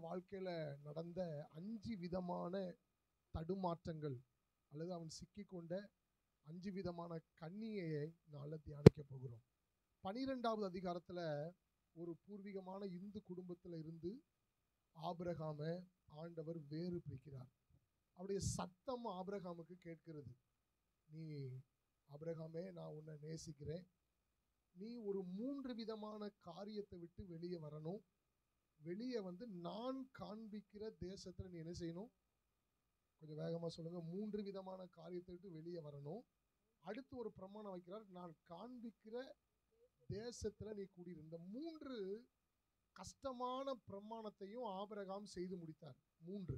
வாழ்க்கையில நடந்த 5 விதமான தடுமாற்றங்கள் அல்லது அவன் சிக்கிக்கொண்ட 5 விதமான கன்னிகையை நாளை தியானிக்க போகிறோம். 12வது அதிகாரத்துல ஒரு பூர்வீகமான இந்து குடும்பத்துல இருந்து ஆபிரகாமை ஆண்டவர் வேறு பிரிக்கிறார். அவருடைய சத்தம் ஆபிரகாமுக்கு கேட்கிறது. நீ ஆபிரகாமே, நான் உன்னை நேசிக்கிறேன். நீ ஒரு 3 விதமான காரியத்தை விட்டு வெளியே வரணும். வெளியே நான் காண்பிக்கிற தேசத்துல நீ என்ன செய்யணும்? கொஞ்சம் வேகமா சொல்லுங்க. 3 விதமான காரியத்தை விட்டு வெளியே வரணும். அடுத்து ஒரு பிரமாணம் வைக்கிறார். நான் காண்பிக்கிற தேசத்துல நீ குடியிருந்த 3 கஷ்டமான பிரமாணத்தையும் ஆபிரகாம் செய்து முடித்தார். 3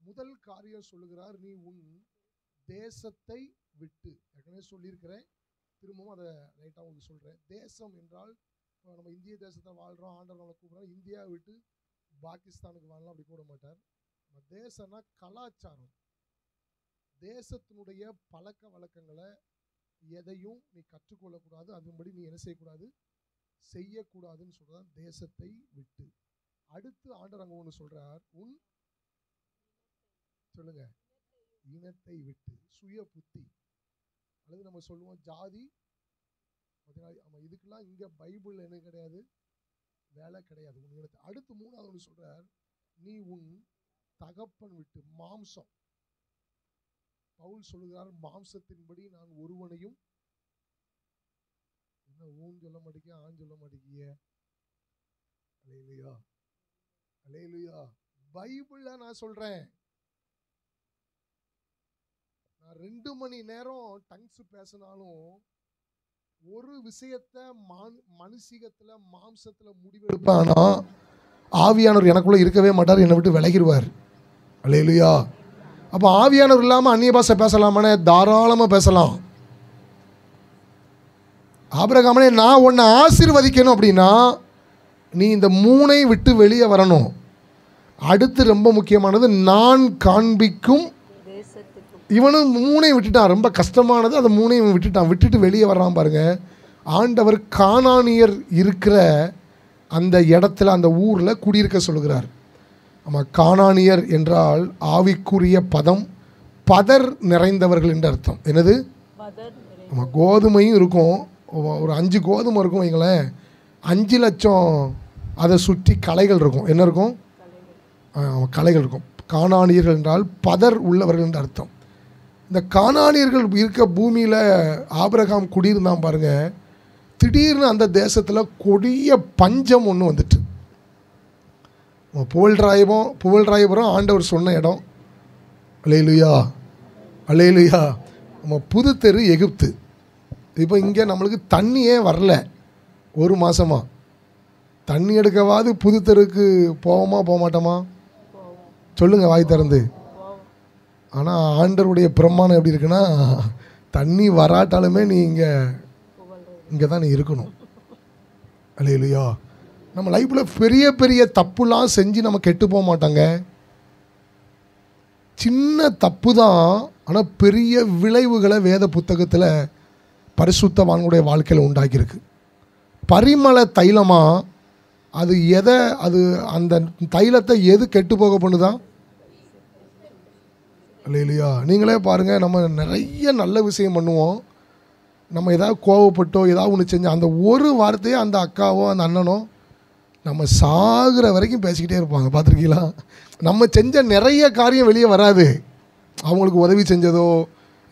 முதல் காரியம் சொல்லுகிறார், நீ உன் தேசத்தை விட்டு. ஏற்கனவே சொல்லியிருக்கிறேன், திரும்பவும் அதை ரைட்டாக உங்களுக்கு சொல்கிறேன். தேசம் என்றால் நம்ம இந்திய தேசத்தை வாழ்கிறோம், ஆண்டவர் நம்மளை கூப்பிட்றோம். இந்தியாவை விட்டு பாகிஸ்தானுக்கு வாழலாம் அப்படி கூட மாட்டார். நம்ம தேசம்னா கலாச்சாரம், தேசத்தினுடைய பழக்க வழக்கங்களை எதையும் நீ கற்றுக்கொள்ளக்கூடாது, அதன்படி நீ என்ன செய்யக்கூடாது, செய்யக்கூடாதுன்னு சொல்கிறார். தேசத்தை விட்டு. அடுத்து ஆண்டவர் அங்கே ஒன்று சொல்கிறார், உன் சொல்லுங்க இனத்தை விட்டு. சுய புத்தி அல்லது நம்ம சொல்லுவோம் ஜாதி. இதுக்கெல்லாம் இங்க பைபிள் என்ன கிடையாது, வேலை கிடையாது. உன் இனத்தை. அடுத்து 3வது ஒன்று சொல்றார், நீ உன் தகப்பன் விட்டு. மாம்சம். பவுல் சொல்லுகிறார், மாம்சத்தின்படி நான் ஒருவனையும் என்ன ஊன் சொல்ல மாட்டேங்க, ஆண் சொல்ல மாட்டேங்கிய. அல்லேலூயா, அல்லேலூயா. பைபிள்ல நான் சொல்றேன். நான் 2 மணி நேரம் டங்ஸ் பேசினாலும் ஒரு விஷயத்தை மனுஷிகத்துல மாம்சத்துல முடிவெடுப்பானா ஆவியானவர் எனக்குள்ள இருக்கவே மாட்டார், என்னை விட்டு விலகிடுவார். அல்லேலூயா. அப்போ ஆவியானவர் இல்லாமல் அந்நிய பாஷை பேசலாமானே? தாராளமாக பேசலாம். ஆபிரகாமனே, நான் உன்னை ஆசீர்வதிக்கணும் அப்படின்னா நீ இந்த 3ஐ விட்டு வெளியே வரணும். அடுத்து ரொம்ப முக்கியமானது, நான் காண்பிக்கும். இவனும் 3ஐயும் விட்டுட்டான். ரொம்ப கஷ்டமானது, அந்த 3ஐயும் விட்டுட்டான். விட்டுட்டு வெளியே வர்றான் பாருங்க. ஆண்டவர் கானானியர் இருக்கிற அந்த இடத்துல, அந்த ஊரில் குடியிருக்க சொல்கிறார். ஆமாம், கானானியர் என்றால் ஆவிக்குரிய பதம் பதர் நிறைந்தவர்கள் என்று அர்த்தம். என்னது? ஆமாம், கோதுமையும் இருக்கும். ஒரு 5 கோதுமை இருக்கும் வைங்களேன். 5 லட்சம் அதை சுற்றி களைகள் இருக்கும். என்ன இருக்கும்? களைகள் இருக்கும். கானானியர்கள் என்றால் பதர் உள்ளவர்கள் என்று அர்த்தம். இந்த கானானியர்கள் இருக்க பூமியில் ஆபிரகாம் குடியிருந்தான் பாருங்க. திடீர்னு அந்த தேசத்தில் கொடிய பஞ்சம் ஒன்று வந்துட்டு. புகழ்ராயபுரம் ஆண்டவர் சொன்ன இடம். அல்லேலூயா, அல்லேலூயா. நம்ம புது தெரு எகிப்து. இப்போ இங்கே நம்மளுக்கு தண்ணியே வரல. 1 மாதமா தண்ணி எடுக்கவாது புது தெருக்கு போவோமா போக மாட்டோமா? சொல்லுங்கள் வாய் திறந்து. ஆனால் ஆண்டவருடைய பிரமாணம் எப்படி இருக்குன்னா, தண்ணி வராட்டாலுமே நீ இங்கே தான் நீ இருக்கணும். அல்லேலூயா. நம்ம லைஃப்பில் பெரிய பெரிய தப்புலாம் செஞ்சு நம்ம கெட்டு போக மாட்டாங்க. சின்ன தப்பு தான், ஆனால் பெரிய விளைவுகளை வேத புத்தகத்தில் பரிசுத்தவான்களுடைய வாழ்க்கையில் உண்டாக்கியிருக்கு. பரிமள தைலமாக அது அந்த தைலத்தை எது கெட்டு போக பண்ணுதான்? அல்லேலூயா. நீங்களே பாருங்கள், நம்ம நிறைய நல்ல விஷயம் பண்ணுவோம். நம்ம ஏதாவது கோவப்பட்டோ ஏதாவது ஒன்று செஞ்சோம், அந்த ஒரு வார்த்தையோ அந்த அக்காவோ அந்த அண்ணனோ நம்ம சாகிற வரைக்கும் பேசிக்கிட்டே இருப்பாங்க. பார்த்துருக்கீங்களா? நம்ம செஞ்ச நிறைய காரியம் வெளியே வராது. அவங்களுக்கு உதவி செஞ்சதோ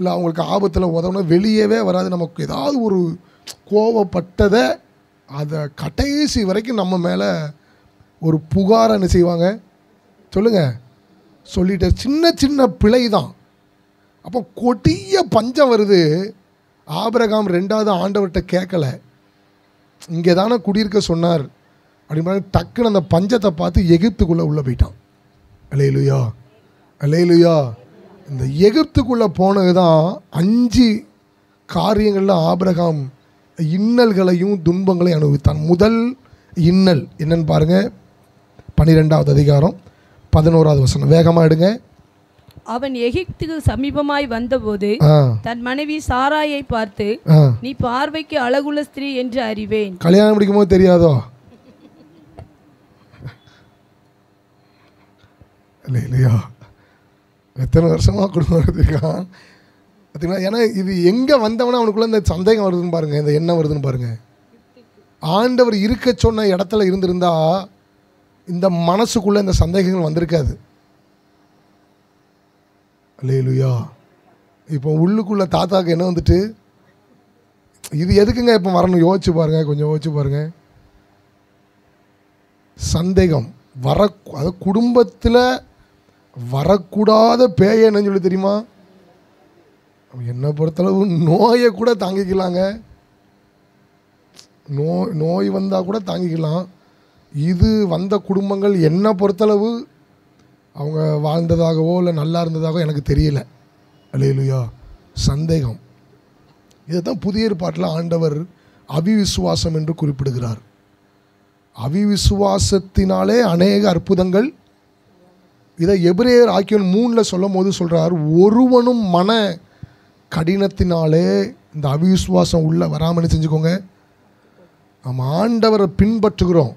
இல்லை அவங்களுக்கு ஆபத்தில் உதவணும் வெளியவே வராது. நமக்கு ஏதாவது ஒரு கோவப்பட்டதை அதை கடைசி வரைக்கும் நம்ம மேலே ஒரு புகாரை என்ன செய்வாங்க? சொல்லுங்கள், சொல்லிட்டு சின்ன சின்ன பிழை தான். அப்போ கொடிய பஞ்சம் வருது. ஆபிரகாம் 2வது ஆண்டவர்கிட்ட கேட்கலை, இங்கே தானே குடியிருக்க சொன்னார் அப்படின்னு டக்குன்னு அந்த பஞ்சத்தை பார்த்து எகிப்துக்குள்ளே உள்ளே போயிட்டான். அல்லேலூயா, அல்லேலூயா. இந்த எகிப்துக்குள்ளே போனது தான் 5 காரியங்களில் ஆபிரகாம் இன்னல்களையும் துன்பங்களையும் அனுபவித்தான். முதல் இன்னல் என்னன்னு பாருங்கள், 12வது அதிகாரம் 11வது வசனம். வேகமாக எடுங்க. அவன் எகிப்துக்கு சமீபமாய் வந்தபோது தன் மனைவி சாராயை பார்த்து, நீ பார்வைக்கு அழகுள்ள ஸ்திரீ என்று அறிவேன். கல்யாணம் முடிக்கும் போது தெரியாதோ? இல்லையா? எத்தனை வருஷமாக குடும்பம் நடத்திருக்கான் பார்த்தீங்களா? ஏன்னா இது எங்கே வந்தவனா அவனுக்குள்ள இந்த சந்தேகம் வருதுன்னு பாருங்கள், இந்த எண்ணம் வருதுன்னு பாருங்கள். ஆண்டவர் இருக்க சொன்ன இடத்துல இருந்திருந்தா இந்த மனசுக்குள்ளே இந்த சந்தேகங்கள் வந்திருக்காது. அல்லேலூயா. இப்போ உள்ளுக்குள்ள தாத்தாவுக்கு என்ன வந்துட்டு, இது எதுக்குங்க இப்போ வரணும்? யோசிச்சு பாருங்க, கொஞ்சம் யோசிச்சு பாருங்க. சந்தேகம் வர, அது குடும்பத்தில் வரக்கூடாத பேய என்னன்னு சொல்லி தெரியுமா? என்னை பொறுத்தளவு நோயை கூட தாங்கிக்கலாங்க. நோய் வந்தால் கூட தாங்கிக்கலாம். இது வந்த குடும்பங்கள் என்னை பொறுத்தளவு அவங்க வாழ்ந்ததாகவோ இல்லை நல்லா இருந்ததாகவோ எனக்கு தெரியல. அல்லேலூயா. சந்தேகம். இதுதான் புதிய ஏற்பாட்டில் ஆண்டவர் அவிவிசுவாசம் என்று குறிப்பிடுகிறார். அவிவிசுவாசத்தினாலே அநேக அற்புதங்கள். இதை எபிரேயர் ஆக்கியோன் 3 சொல்லும் போது சொல்கிறார், ஒருவனும் மன கடினத்தினாலே இந்த அவிவிசுவாசம் உள்ள வராமல் செஞ்சுக்கோங்க. நம்ம ஆண்டவரை பின்பற்றுகிறோம்.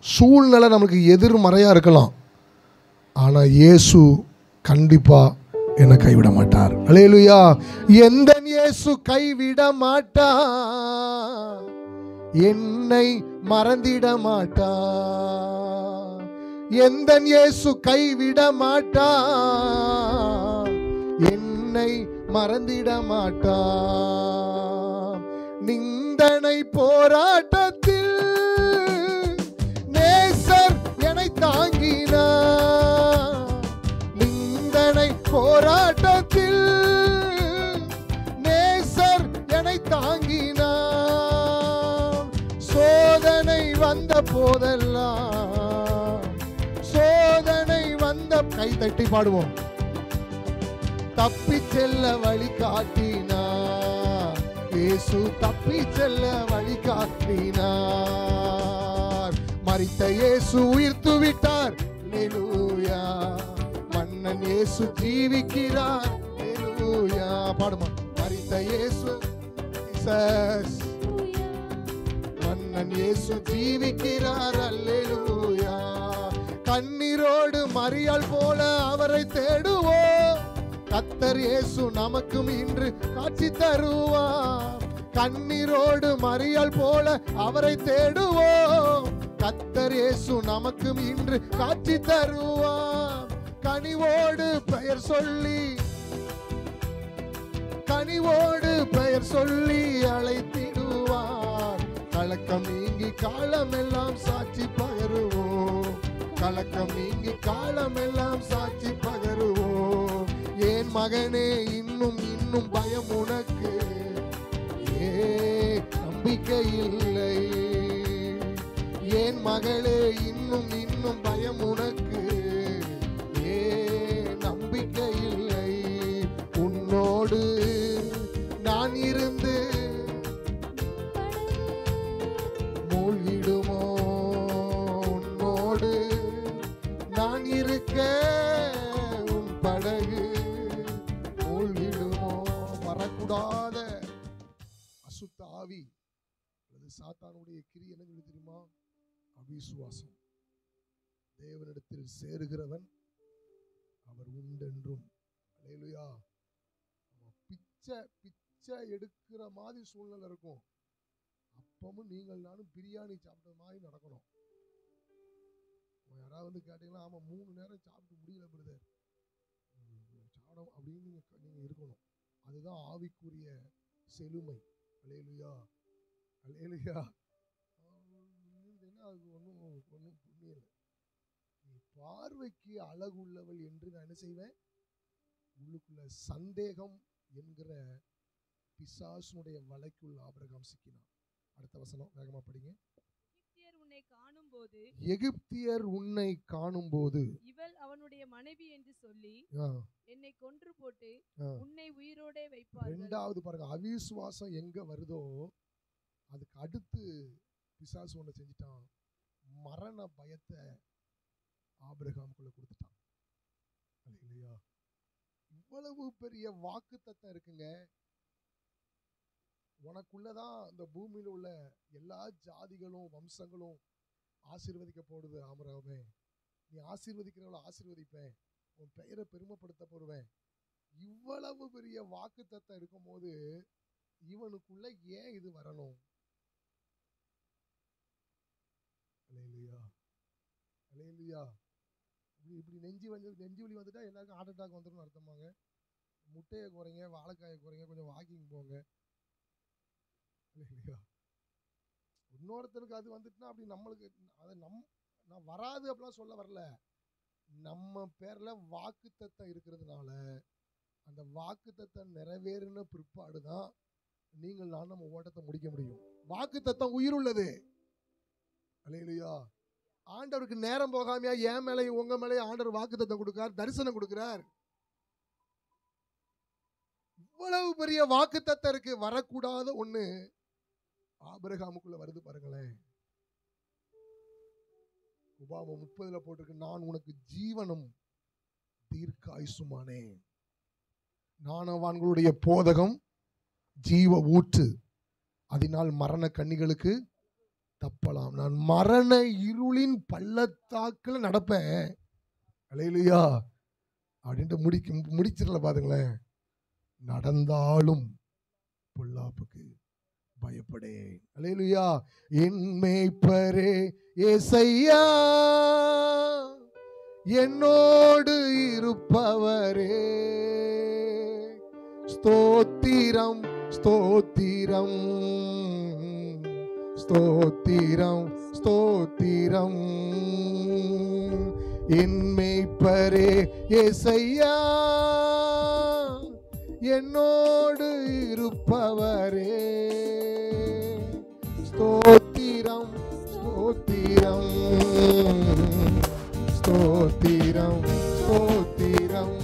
சூழ்நிலை நமக்கு எதிர்மறையாக இருக்கலாம், ஆனால் இயேசு கண்டிப்பாக என்னை கைவிட மாட்டார். அல்லேலூயா. எந்த இயேசு கைவிட மாட்டார், என்னை மறந்திட மாட்டார். எந்த இயேசு கைவிட மாட்டார், என்னை மறந்திட மாட்டார். நிந்தனை போராட்டத்தில் நேசர் என்னை தாங்கினார். நிந்தனை போராட்டத்தில் நேசர் என்னை தாங்கினார். சோதனை வந்த போதெல்லாம், சோதனை வந்த, கை தட்டி பாடுவோம். தப்பி செல்ல வழி காட்டினார் இயேசு, தப்பி செல்ல வழி காட்டினார். மரித்த இயேசு உயிர்த்து விட்டார். அல்லேலூயா. மன்னன் இயேசு ஜீவிக்கிறார். அல்லேலூயா. பாடுமா. மரித்த இயேசு, மன்னன் இயேசு ஜீவிக்கிறார். அல்லேலூயா. கண்ணீரோடு மரியாள் போல அவரை தேடுவோம். கர்த்தர் இயேசு நமக்கும் இன்று காட்சி தருவார். கண்ணீரோடு மரியாள் போல அவரை தேடுவோம். கர்த்தர் இயேசு நமக்கும் இன்று காட்சி தருவார். கனிவோடு பெயர் சொல்லி, கனிவோடு பெயர் சொல்லி அழைத்திடுவார். கலக்கம் நீங்கி காலமெல்லாம் சாட்சி பகருவோம். கலக்கம் நீங்கி காலமெல்லாம் சாட்சி பகருவோம். ஏன் மகனே இன்னும் இன்னும் பயம் உனக்கு, நம்பிக்கை இல்லை. ஏன் மகளே இன்னும் இன்னும் பயம் உனக்கு, நம்பிக்கை இல்லை. உன்னோடு நான் இருந்து மூழ்கிடுமோ, உன்னோடு நான் இருக்க உன் படகு மூழ்கிடுமோ. வரக்கூடாத அசுத்த ஆவி அல்லது சாத்தானுடைய கிரி என்ன சொல்லி தெரியுமா? அவிசுவாசம். தேவனிடத்தில் சேருகிறவன் அவர் உண்டென்றும். அல்லேலூயா. பிச்சை எடுக்கிற மாதிரி சூழ்நிலை இருக்கும். அப்பவும் நீங்கள் நானும் பிரியாணி சாப்பிட்ட மாதிரி நடக்கணும். யாராவது வந்து கேட்டீங்கன்னா, ஆமாம் 3 நேரம் சாப்பிட்டு முடியல பிரதர் சாப்பிடும் அப்படின்னு நீங்கள் இருக்கணும். அதுதான் ஆவிக்குரிய செழுமை. அல்லேலூயா. அல்லேலூயா. என்ன அது ஒன்றும் புண்ணியல. நீ பார்வைக்கு அழகுள்ளவள் என்று நான் என்ன செய்வேன்? உள்ளுக்குள்ள சந்தேகம் என்கிற பிசாசுனுடைய வலைக்குள் ஆபிரகாம் சிக்கினான். அடுத்த வசனம் வேகமா படிங்க. எகிப்தியர் உன்னை காணும்போது இவள் அவனுடைய மனைவி என்று சொல்லி என்னை கொன்று போட்டு உன்னை உயிரோடே வைப்பார்கள். இரண்டாவது பாருங்க, அவிசுவாசம் எங்க வருதோ அதுக்கு அடுத்து பிசாசு ஒண்ணு செஞ்சிட்டான். மரண பயத்தை ஆபிரகாமுக்குள்ள கொடுத்துட்டான். அல்லேலூயா. இவ்வளவு பெரிய வாக்குத்தத்தம் இருக்குங்க. உனக்குள்ளதான் இந்த பூமியில உள்ள எல்லா ஜாதிகளும் வம்சங்களும் ஆசீர்வதிக்கப்படுது. ஆபிரகாமே, நீ ஆசீர்வதிக்கிறவளை ஆசீர்வதிப்பேன், உன் பெயரை பெருமைப்படுத்த போடுவேன். இவ்வளவு பெரிய வாக்குத்தத்தம் இருக்கும் போது இவனுக்குள்ள ஏன் இது வரணும்? அல்லேலூயா, அல்லேலூயா. இப்படி நெஞ்சு வலி வந்துட்டா எல்லாருக்கும் ஹார்ட் அட்டாக் வந்துடும் அர்த்தமாங்க. முட்டையை குறைங்க, வாழைக்காயை குறைங்க, கொஞ்சம் வாக்கிங் போங்க. இல்லையா? இன்னொருத்தருக்கு அது வந்துட்டுனா அப்படி நம்மளுக்கு அதை நான் வராது அப்படிலாம் சொல்ல வரல. நம்ம பேர்ல வாக்குத்தத்தம் இருக்கிறதுனால அந்த வாக்குத்தத்தம் நிறைவேறின பிற்பாடுதான் நீங்கள் நான் நம்ம ஓட்டத்தை முடிக்க முடியும். வாக்குத்தத்தம் உயிர் உள்ளது. அல்லேலூயா. ஆண்டவருக்கு நேரம் போகாமையா என் மேலையும் உங்க மேலையும் ஆண்டவர் வாக்குத்தத்தம் கொடுக்கிறார், தரிசனம் கொடுக்கிறார். இவ்வளவு பெரிய வாக்குத்தத்தம் இருக்கு. வரக்கூடாத ஒண்ணு ஆபிரகாமுக்குள்ள வருது பாருங்களேன். உபாகமம் 30 போட்டிருக்கு, நான் உனக்கு ஜீவனும் தீர்க்காயுசுமானே. ஞானவான்களுடைய போதகம் ஜீவ ஊற்று, அதனால் மரண கண்ணிகளுக்கு தப்பலாம். நான் மரண இருளின் பள்ளத்தாக்குல நடப்பேன். அல்லேலூயா அப்படின்ட்டு முடிச்சிடல பாருங்களேன். நடந்தாலும் பொல்லாப்புக்கு பயப்படேன். அல்லேலூயா. என் மேய்ப்பரே ஏசையா, என்னோடு இருப்பவரே, ஸ்தோத்திரம் ஸ்தோத்திரம் ஸ்தோத்திரம் ஸ்தோத்திரம். என் மேய்ப்பரே ஏசையா, என்னோடு இருப்பவரே, ஸ்தோத்திரம் ஸ்தோத்திரம் ஸ்தோத்திரம் ஸ்தோத்திரம்.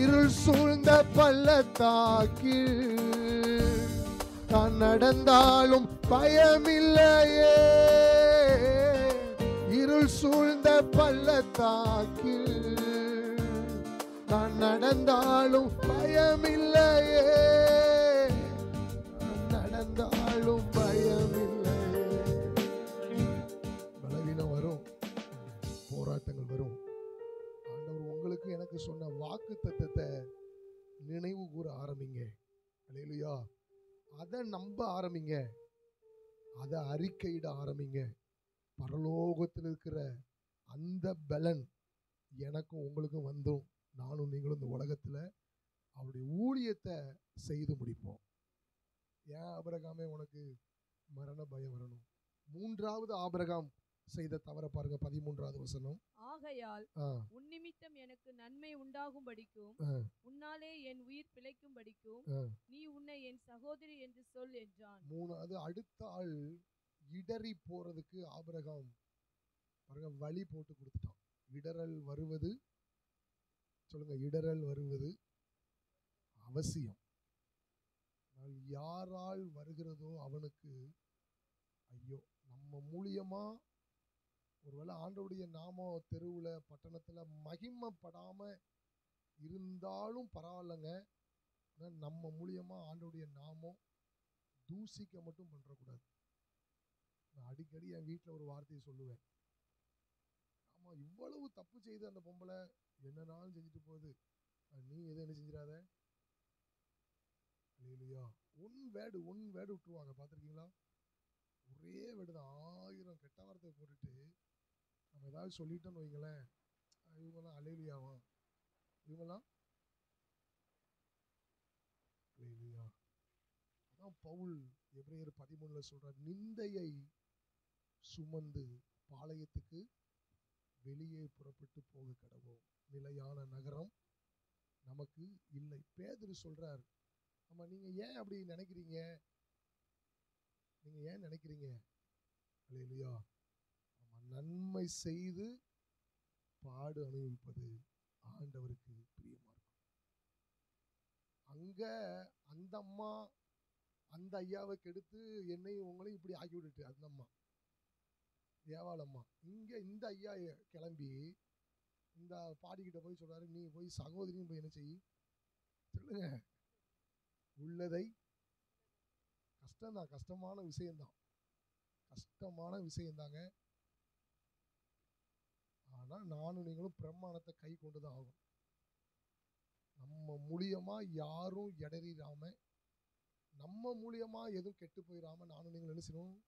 இருள் சூழ்ந்த பள்ளத்தாக்கில் நான் நடந்தாலும் பயமில்லையே. இருள் சூழ்ந்த பள்ளத்தாக்கில் நான் நடந்தாலும் பயமில்லையே. நடந்தாலும் பயமில்லையே. பலவீனம் வரும், போராட்டங்கள் வரும். ஆண்டவர் உங்களுக்கு எனக்கு சொன்ன வாக்குத்தத்தத்தை நினைவு கூற ஆரம்பிங்க. அல்லேலூயா. அதை நம்ப ஆரம்பிங்க, அதை அறிக்கையிட ஆரம்பிங்க. பரலோகத்தில் இருக்கிற அந்த பலன் எனக்கும் உங்களுக்கும் வந்தும் நானும் நீங்களும் இந்த உலகத்தில் அவருடைய ஊழியத்தை செய்து முடிப்போம். ஏன் ஆபிரகாமே உனக்கு மரண பயம் வரணும்? மூன்றாவது ஆபிரகாம் செய்த தவற பாருங்க, 13வது வசனம். ஆகையால் உன் நிமித்தம் எனக்கு நன்மை உண்டாகும்படிக்கும் உன்னாலே என் உயிர் பிழைக்கும்படிக்கும் நீ உன்னை என் சகோதரி என்று சொல் என்றான். மூணாவது, அடுத்த ஆள் இடறி போறதுக்கு ஆபிரகாம் பாருங்க வழி போட்டு கொடுத்துட்டான். இடறல் வருவது, சொல்லுங்க, இடறல் வருவது அவசியம். யாரால் வருகிறதோ அவனுக்கு ஐயோ. நம்ம மூலியமா ஒருவேளை ஆண்டவருடைய நாமம் தெருவுல பட்டணத்துல மகிமைப்படாம இருந்தாலும் பரவாயில்லைங்க. நம்ம மூலியமா ஆண்டவருடைய நாமம் தூசிக்க மட்டும் பண்றக்கூடாது. நான் அடிக்கடி என் வீட்டில் ஒரு வார்த்தையை சொல்லுவேன். ஆமா, இவ்வளவு தப்பு செய்து அந்த பொம்பளை என்னன்னாலும் செஞ்சுட்டு போகுது, நீ எதுவும் என்ன செஞ்சிடாத. இல்லையா? ஒன் வேர்டு விட்டுருவாங்க, பார்த்துருக்கீங்களா? ஒரே வேர்டு தான். 1000 கெட்ட வார்த்தை போட்டுட்டு நம்ம ஏதாவது சொல்லிட்டோன்னு வைங்களேன், இவங்கெல்லாம் அல்லேலூயாவா, இவங்கெல்லாம் அல்லேலூயா. அதான் பவுல் எபிரேயர் 13 சொல்றார், நிந்தையை சுமந்து பாளையத்துக்கு வெளியே புறப்பட்டு போக கடவோம், நிலையான நகரம் நமக்கு இல்லை. பேதுரு சொல்றார், ஆமா, நீங்க ஏன் அப்படி நினைக்கிறீங்க? நீங்க ஏன் நினைக்கிறீங்க? அல்லேலூயா. ஆமா, நன்மை செய்து பாடு அனுபவிப்பது ஆண்டவருக்கு பிரியமா இருக்கும். அங்க அந்த அம்மா அந்த ஐயாவை கெடுத்து என்னையும் உங்களையும் இப்படி ஆக்கி விட்டுட்டு அந்த அம்மா ஏவாளம்மா. இங்க இந்த ஐயா கிளம்பி இந்த பாடிக்கிட்ட போய் சொல்றாரு, நீ போய் சகோதரியும் போய் என்ன செய்ய சொல்லுங்க. உள்ளதை கஷ்டம்தான், கஷ்டமான விஷயம்தாங்க. ஆனா ஆனா நானும் நீங்களும் பிரமாணத்தை கை கொண்டுதான் ஆகும். நம்ம மூலியமா யாரும் இடறிடாம, நம்ம மூலியமா எதுவும் கெட்டு போயிடாம நானும் நீங்கள் என்ன செய்யணும்?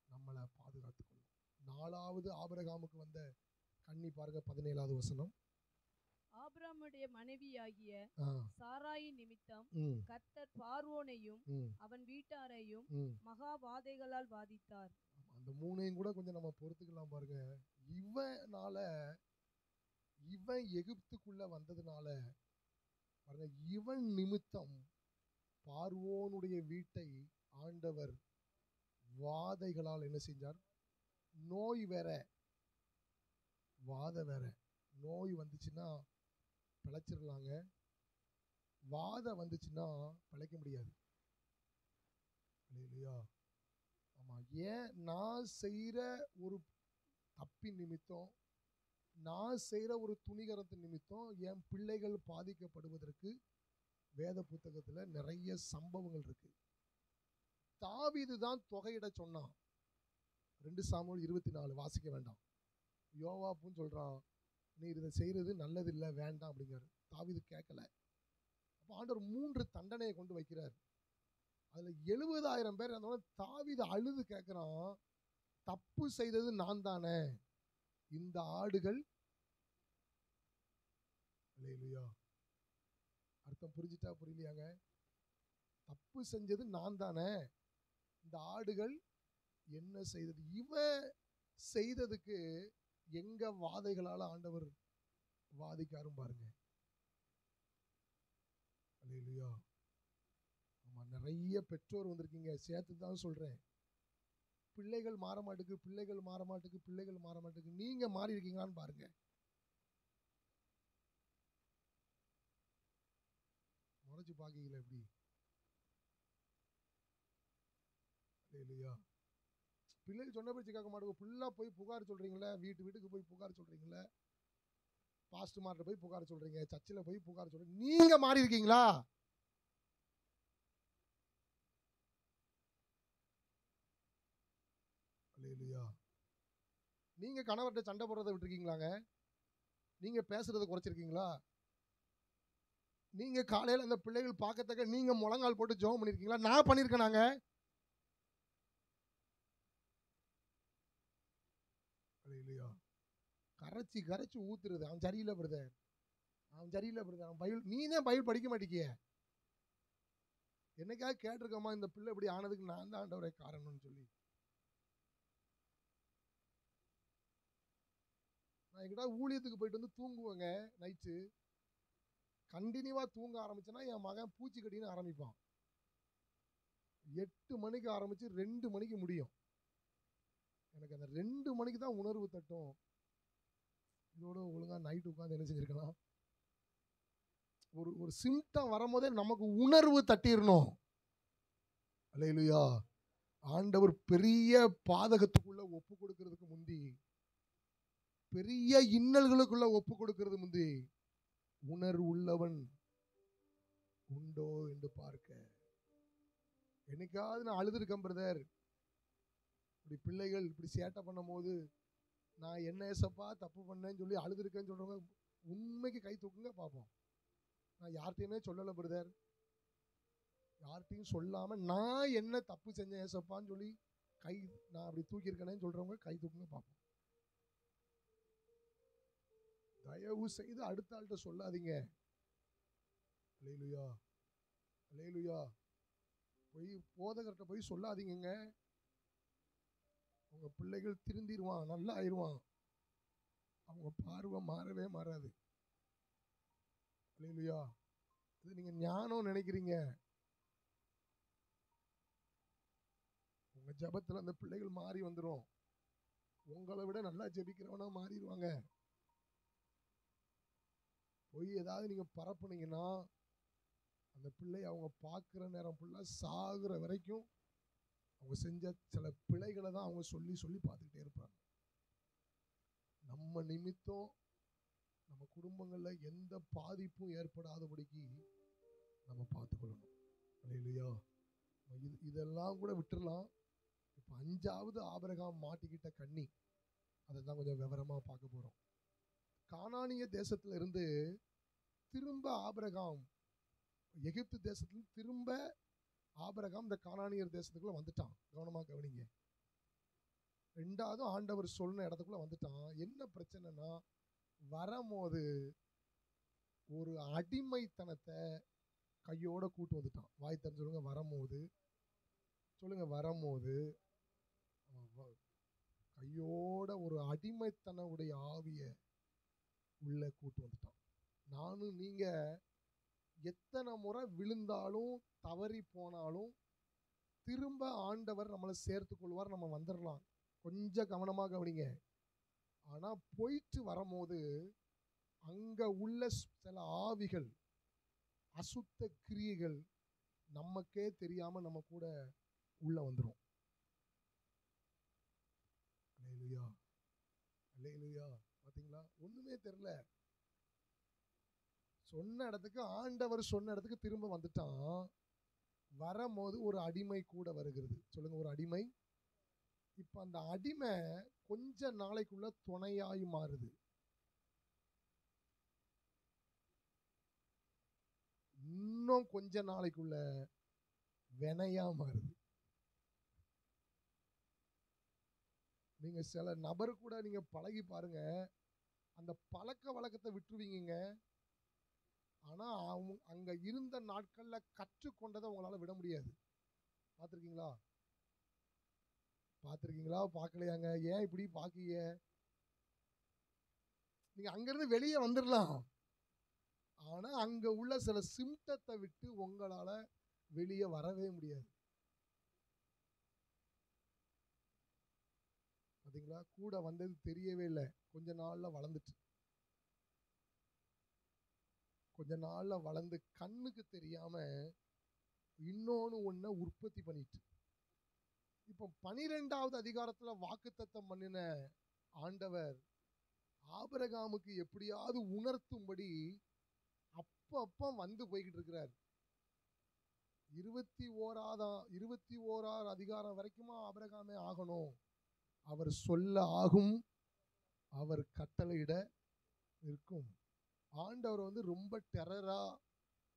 நம்மளை பாதுகாத்துக்கணும். 4வது ஆபிரகாமுக்கு வந்த கண்ணி பாருங்க, 17வது வசனம். ஆபிரகாமுடைய மனைவியாகிய சாராயின் நிமித்தம் கர்த்தர் பார்வோனையும் அவன் வீட்டாரையும் மகா வாதைகளால் வாதித்தார். அந்த 3ஐயும் கூட கொஞ்சம் நம்ம பொறுத்துக்கலாம் பாருங்க. இவன் எகிப்துக்குள்ள வந்ததுனால பாருங்க, இவன் நிமித்தம் பார்வோனுடைய வீட்டை ஆண்டவர் வாதைகளால் என்ன செஞ்சார்? நோய் வேற, வாதை வேற. நோய் வந்துச்சுன்னா பிழைச்சிடலாங்க, வாதை வந்துச்சுன்னா பிழைக்க முடியாது இல்லையா? ஆமா. ஏன்? நான் செய்கிற ஒரு தப்பின் நிமித்தம், நான் செய்கிற ஒரு துணிகரத்தின் நிமித்தம் என் பிள்ளைகள் பாதிக்கப்படுவதற்கு வேத புத்தகத்தில் நிறைய சம்பவங்கள் இருக்கு. தாவீது தான் தொகையிட சொன்னான். 2 சாமுவேல் 24 வாசிக்க வேண்டாம். யோவாப்புன்னு சொல்றான், நீ இதை செய்யறது நல்லது இல்லை, வேண்டாம் அப்படிங்கிறாரு. தாவீது கேட்கல. அப்போ ஆண்டவர் 3 தண்டனையை கொண்டு வைக்கிறார். அதுல 70,000 பேர் இருந்தவங்க தாவீது அழுது கேட்கிறான், தப்பு செய்தது நான் தானே, இந்த ஆடுகள். அல்லேலூயா. அர்த்தம் புரிஞ்சிட்டா புரியலையாங்க? தப்பு செஞ்சது நான் தானே, இந்த ஆடுகள் என்ன செய்தது? இவன் செய்ததுக்கு எங்க வாதைகளால ஆண்டவர் வாதிக்காரும் பாருங்க. அல்லேலூயா. ஆமா, நிறைய பெற்றோர் வந்திருக்கீங்க, சேர்த்து தான் சொல்றேன். பிள்ளைகள் மாற மாட்டுக்கு, பிள்ளைகள் மாற மாட்டுக்கு, பிள்ளைகள் மாற மாட்டுக்கு. நீங்க மாறி இருக்கீங்களான்னு பாருங்க. முறைச்சு பாக்கீங்களா எப்படி? அல்லேலூயா. பிள்ளைகள் சொன்ன பேச்சு கேட்க மாட்டேங்க. ஃபுல்லாக போய் புகார் சொல்கிறீங்களே, வீட்டுக்கு போய் புகார் சொல்கிறீங்களே, பாஸ்ட் மார்ட்ட போய் புகார் சொல்கிறீங்க, சர்ச்சில் போய் புகார் சொல்கிறீங்க. நீங்கள் மாறி இருக்கீங்களா? அல்லேலூயா. நீங்கள் கணவர்கிட்ட சண்டை போடுறதை விட்டுருக்கீங்களாங்க? நீங்கள் பேசுகிறத குறைச்சிருக்கீங்களா? நீங்கள் காலையில் அந்த பிள்ளைகள் பார்க்கத்தக்க நீங்கள் முழங்கால் போட்டு ஜெபம் பண்ணியிருக்கீங்களா? நான் பண்ணியிருக்கேன். நாங்கள் கரைச்சி ஊத்துறது. அவன் சரியில்லை பிரதர், அவன் சரியில்லை பிரதர், அவன் பைபிள், நீ தான் பைபிள் படிக்க மாட்டேங்கிய. என்னைக்காவது கேட்டிருக்கோமா இந்த பிள்ளை இப்படி ஆனதுக்கு நான் தான் ஆண்டவரே காரணம்னு சொல்லி? நான் எங்கிட்ட ஊழியத்துக்கு போயிட்டு வந்து தூங்குவேங்க. நைட்டு கண்டினியூவா தூங்க ஆரம்பிச்சேன்னா என் மகன் பூச்சி கட்டின்னு ஆரம்பிப்பான். 8 மணிக்கு ஆரம்பிச்சு 2 மணிக்கு முடியும். எனக்கு அந்த 2 மணிக்கு தான் உணர்வு தட்டும். இதோட ஒழுங்கா நைட்டு உட்காந்து என்ன செஞ்சிருக்கலாம்? ஒரு சிம்டம் வரும்போதே நமக்கு உணர்வு தட்டிடணும். அல்லேலூயா. ஆண்டவர் பெரிய பாதகத்துக்குள்ள ஒப்பு கொடுக்கறதுக்கு முந்தி, பெரிய இன்னல்களுக்குள்ள ஒப்பு கொடுக்கிறது முந்தி, உணர்வு உள்ளவன் உண்டோ என்று பார்க்க. என்னைக்காவது நான் அழுதுருக்கேன் பிரதர், இப்படி பிள்ளைகள் இப்படி சேட்டை பண்ணும் போது நான் என்ன ஏசப்பா தப்பு பண்ணேன்னு சொல்லி அழுதுருக்கேன்னு சொல்றவங்க உண்மைக்கு கை தூக்குங்க பார்ப்போம். நான் யார்கிட்டையுமே சொல்லலை பிரதர், யார்கிட்டையும் சொல்லாம நான் என்ன தப்பு செஞ்சேன் ஏசப்பான்னு சொல்லி கை நான் அப்படி தூக்கியிருக்கேன்னு சொல்றவங்க கை தூக்குங்க பார்ப்போம். தயவு செய்து அடுத்த ஆள்கிட்ட சொல்லாதீங்க. அல்லேலூயா, அல்லேலூயா. போய் போதகர்கிட்ட போய் சொல்லாதீங்க. உங்க பிள்ளைகள் திருந்திடுவான், நல்லா ஆயிடுவான், அவங்க பார்வை மாறவே மாறாது. அல்லேலூயா. இது நீங்க ஞானம் நினைக்கிறீங்க. உங்க ஜபத்துல அந்த பிள்ளைகள் மாறி வந்துடும். உங்களை விட நல்லா ஜெபிக்கிறவனா மாறிடுவாங்க. போய் ஏதாவது நீங்க பரப்புனீங்கன்னா அந்த பிள்ளை அவங்க பார்க்குற நேரம் ஃபுல்லாக சாகுற வரைக்கும் அவங்க செஞ்ச சில பிழைகளை தான் அவங்க சொல்லி சொல்லி பார்த்துக்கிட்டே இருப்பாங்க. நம்ம நிமித்தம் நம்ம குடும்பங்களில் எந்த பாதிப்பும் ஏற்படாதபடிக்கு நம்ம பார்த்துக்கொள்ளணும். இல்லையா? இதெல்லாம் கூட விட்டுறலாம். இப்போ 5வது ஆபிரகாம் மாட்டிக்கிட்ட கண்ணி, அதை தான் கொஞ்சம் விவரமா பார்க்க போறோம். கானானிய தேசத்துல இருந்து திரும்ப ஆபிரகாம், எகிப்து தேசத்துல திரும்ப ஆபிரகாம் இந்த கானானியர் தேசத்துக்குள்ள வந்துட்டான். கவனமா கவனிங்க. ரெண்டாவது ஆண்டவர் சொன்ன இடத்துக்குள்ள வந்துட்டான். என்ன பிரச்சனைனா, வரும்போது ஒரு அடிமைத்தனத்தை கையோட கூட்டு வந்துட்டான். வாய் தந்து சொல்லுங்க, வரும்போது. சொல்லுங்க, வரும்போது கையோட ஒரு அடிமைத்தன உடைய ஆவிய உள்ள கூட்டு வந்துட்டான். நானும் நீங்க எத்தனை முறை விழுந்தாலும் தவறி போனாலும் திரும்ப ஆண்டவர் நம்மளை சேர்த்து கொள்வார், நம்ம வந்துடலாம். கொஞ்சம் கவனமாக கவனிங்க. ஆனா போயிட்டு வரும்போது அங்க உள்ள சில ஆவிகள், அசுத்த கிரியைகள் நமக்கே தெரியாம நம்ம கூட உள்ள வந்துடும். அல்லேலூயா, அல்லேலூயா. பாத்தீங்களா, ஒண்ணுமே தெரியல. சொன்ன இடத்துக்கு, ஆண்டவர் சொன்ன இடத்துக்கு திரும்ப வந்துட்டான். வரும்போது ஒரு அடிமை கூட வருகிறது. சொல்லுங்க, ஒரு அடிமை. இப்ப அந்த அடிமை கொஞ்ச நாளைக்குள்ள துணையாய் மாறுது. இன்னும் கொஞ்ச நாளைக்குள்ள வினையா மாறுது. நீங்க சில நபர் கூட நீங்க பழகி பாருங்க, அந்த பழக்க வழக்கத்தை விட்டுருவீங்க. ஆனா அங்க இருந்த நாட்கள்ல கற்றுக்கொண்டதை உங்களால விட முடியாது. பார்த்திருக்கீங்களா? பார்த்திருக்கீங்களா? பார்க்கலையாங்க? ஏன் இப்படி பார்க்கீங்க? நீங்க அங்கிருந்து வெளியே வந்துடலாம். ஆனா அங்க உள்ள சில சிம்டத்தை விட்டு உங்களால வெளியே வரவே முடியாது. பாத்தீங்களா? கூட வந்தது தெரியவே இல்லை. கொஞ்ச நாள்ல வளர்ந்துட்டு, கொஞ்ச நாள்ல வளர்ந்து கண்ணுக்கு தெரியாம இன்னொன்னு ஒன்ன உற்பத்தி பண்ணிட்டு, இப்போ 12வது அதிகாரத்துல வாக்குத்தத்தம் பண்ணின ஆண்டவர் ஆபிரகாமுக்கு எப்படியாவது உணர்த்தும்படி அப்ப வந்து போய்கிட்டு இருக்கிறார். 21வது அதிகாரம் வரைக்குமா ஆபிரகாமே ஆகணும். அவர் சொல்ல ஆகும், அவர் கட்டளையிட இருக்கும். ஆண்டவர் வந்து ரொம்ப டெரரா,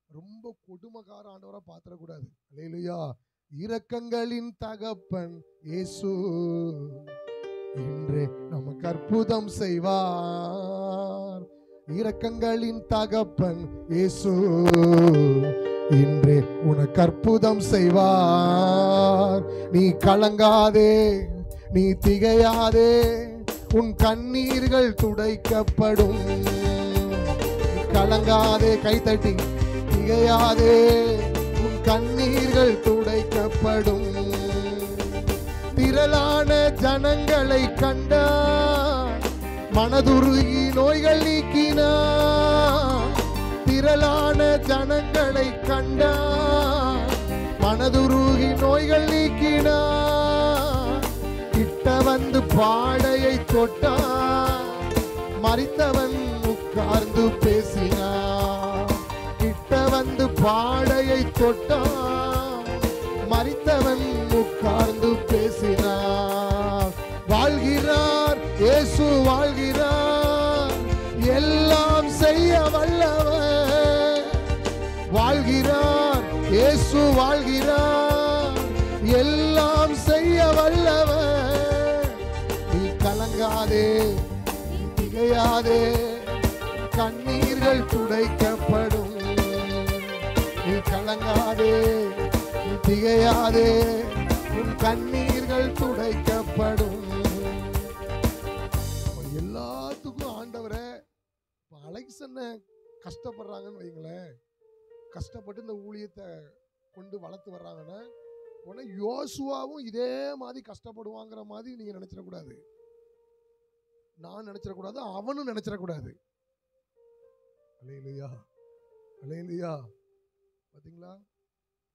ரொம்ப கொடுமைக்கார ஆண்டவரா பாத்திரக்கூடாது. அல்லேலூயா. இரக்கங்களின் தகப்பன் இயேசு இன்று நமக்கு அற்புதம் செய்வார். இரக்கங்களின் தகப்பன் இயேசு இன்று உனக்கு அற்புதம் செய்வார். நீ கலங்காதே, நீ திகையாதே, உன் கண்ணீர்கள் துடைக்கப்படும். கலங்காதே, கைத்தட்டி, திகையாதே, உன் கண்ணீர்கள் துடைக்கப்படும். திரளான ஜனங்களை கண்டார், மனதுருகி நோய்கள் நீக்கினார். திரளான ஜனங்களை கண்டார், மனதுருகி நோய்கள் நீக்கினார். கிட்ட வந்து பாடையை தொட்டார், மரித்தவன் உட்கார்ந்து பேசினார். கிட்ட வந்து பாடையை தொட்டார், மரித்தவன் உட்கார்ந்து பேசினார். வாழ்கிறார் இயேசு, வாழ்கிறார், எல்லாம் செய்ய வல்லவர். வாழ்கிறார் இயேசு, வாழ்கிறார், எல்லாம் செய்ய வல்லவர். நீ கலங்காதே, நீ திகையாதே, கண்ணீர்கள் துடைக்கப்படும். நீ கலங்காதே, நீ திகையாதே, உன் கண்ணீர்கள் துடைக்கப்படும். எல்லாத்துக்கும் ஆண்டவரே, அலெக்சன்ன கஷ்டப்படுறாங்கன்னு வைங்களேன், கஷ்டப்பட்டு இந்த ஊழியத்தை கொண்டு வளர்த்து வர்றாங்கன்னா, உடனே யோசுவாவும் இதே மாதிரி கஷ்டப்படுவாங்கிற மாதிரி நீங்க நினைச்சிடக்கூடாது. நான் நினைச்சிடக்கூடாது, அவனும் நினைச்சிடக்கூடாது. அல்லேலூயா, அல்லேலூயா. பாத்தீங்களா,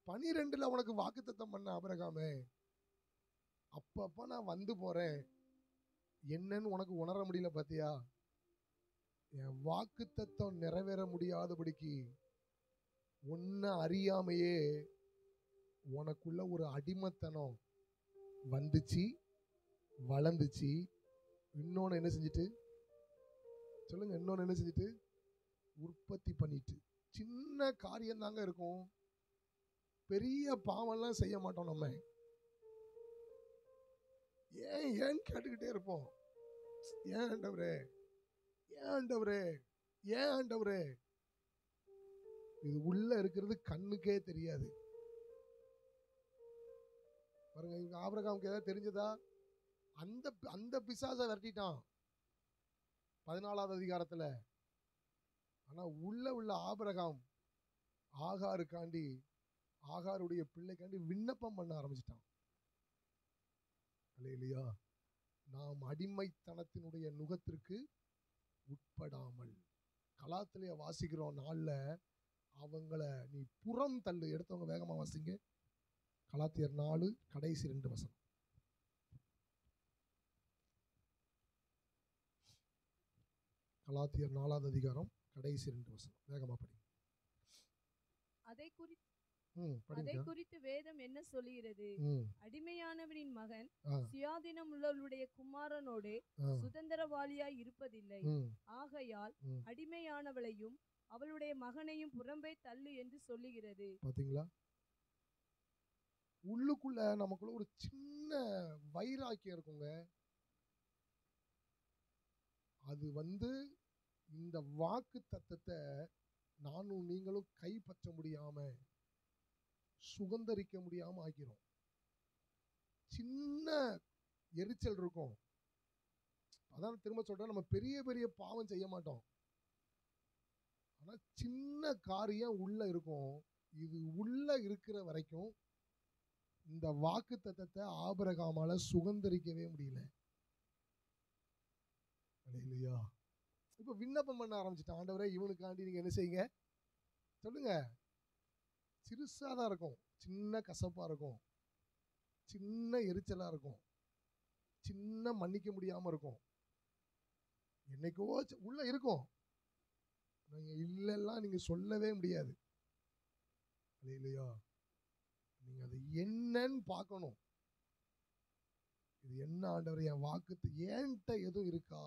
12ல உனக்கு வாக்குத்தத்தம் பண்ண ஆபிரகாமே, அப்பப்ப நான் வந்து போறேன், என்னன்னு உனக்கு உணர முடியல. பாத்தியா, என் வாக்குத்தத்தம் நிறைவேற முடியாதபடிக்கு உன்னை அறியாமையே உனக்குள்ள ஒரு அடிமைத்தனம் வந்துச்சு, வளர்ந்துச்சு, இன்னொன்னு என்ன செஞ்சுட்டு சொல்லுங்க, இன்னொன்னு என்ன செஞ்சுட்டு உற்பத்தி பண்ணிட்டு. சின்ன காரியம் தாங்க இருக்கும், பெரிய பாவம்லாம் செய்ய மாட்டோம். நம்ம ஏன் கேட்டுக்கிட்டே இருப்போம், ஏன் ஆண்டவரே, ஏன் ஆண்டவரே, ஏன் ஆண்டவரே. இது உள்ள இருக்கிறது கண்ணுக்கே தெரியாது. பாருங்க, இங்க ஆபிரகாமுக்கு ஏதாவது தெரிஞ்சதா? அந்த பிசாசை விரட்டிட்டான் 14வது அதிகாரத்துல. ஆனா உள்ள ஆபிரகாம் ஆகாருக்காண்டி, ஆகாருடைய பிள்ளைக்காண்டி விண்ணப்பம் பண்ண ஆரம்பிச்சிட்டான். அல்லேலூயா. நாம் அடிமைத்தனத்தினுடைய நுகத்திற்கு உட்படாமல், கலாத்திலே வாசிக்கிறோம் நாள்ல, அவங்கள நீ புறம் தள்ளு. எடுத்தவங்க வேகமா வாசிங்க. கலாத்தியர் 4 கடைசி 2 வசனம். கலாத்தியர் 4வது அதிகாரம் கடைசி 2 வசனம். வேகமா படி. அதை குறித்து வேதம் என்ன சொல்லுகிறது? அடிமையானவனின் மகன் சுயாதீனம் உள்ளவளுடைய குமாரனோடு சுதந்திரவாளியாய் இருப்பதில்லை. ஆகையால் அடிமையானவளையும் அவளுடைய மகனையும் புறம்பே தள்ளு என்று சொல்லுகிறது. பாத்தீங்களா? உள்ளுக்குள்ள நமக்குள்ள ஒரு சின்ன வைராக்கியம் இருக்குங்க. அது இந்த வாக்கு தத்தத்தை நானும் நீங்களும் கைப்பற்ற முடியாம, சுகந்தரிக்க முடியாம ஆக்கிறோம். சின்ன எரிச்சல் இருக்கும். அதான் திரும்ப சொல்றேன், நம்ம பெரிய பெரிய பாவம் செய்ய மாட்டோம். ஆனா சின்ன காரியம் உள்ள இருக்கும். இது உள்ள இருக்கிற வரைக்கும் இந்த வாக்கு தத்தத்தை ஆபிரகாமால சுகந்தரிக்கவே முடியல. அல்லேலூயா. இப்ப விண்ணப்பம் பண்ண ஆரம்பிச்சுட்டான். ஆண்டவரே, இவனுக்காண்டி நீங்க என்ன செய்யுங்க சொல்லுங்க. சிறுசாதான் இருக்கும், சின்ன கசப்பா இருக்கும், சின்ன எரிச்சலா இருக்கும், சின்ன மன்னிக்க முடியாம இருக்கும், என்னைக்கோ உள்ள இருக்கும். நீங்க இல்லெல்லாம் நீங்க சொல்லவே முடியாது. அல்லேலூயா. நீங்க அது என்னன்னு பார்க்கணும். இது என்ன ஆண்டவர், என் வாக்குத்து ஏன்ட்ட எதுவும் இருக்கா?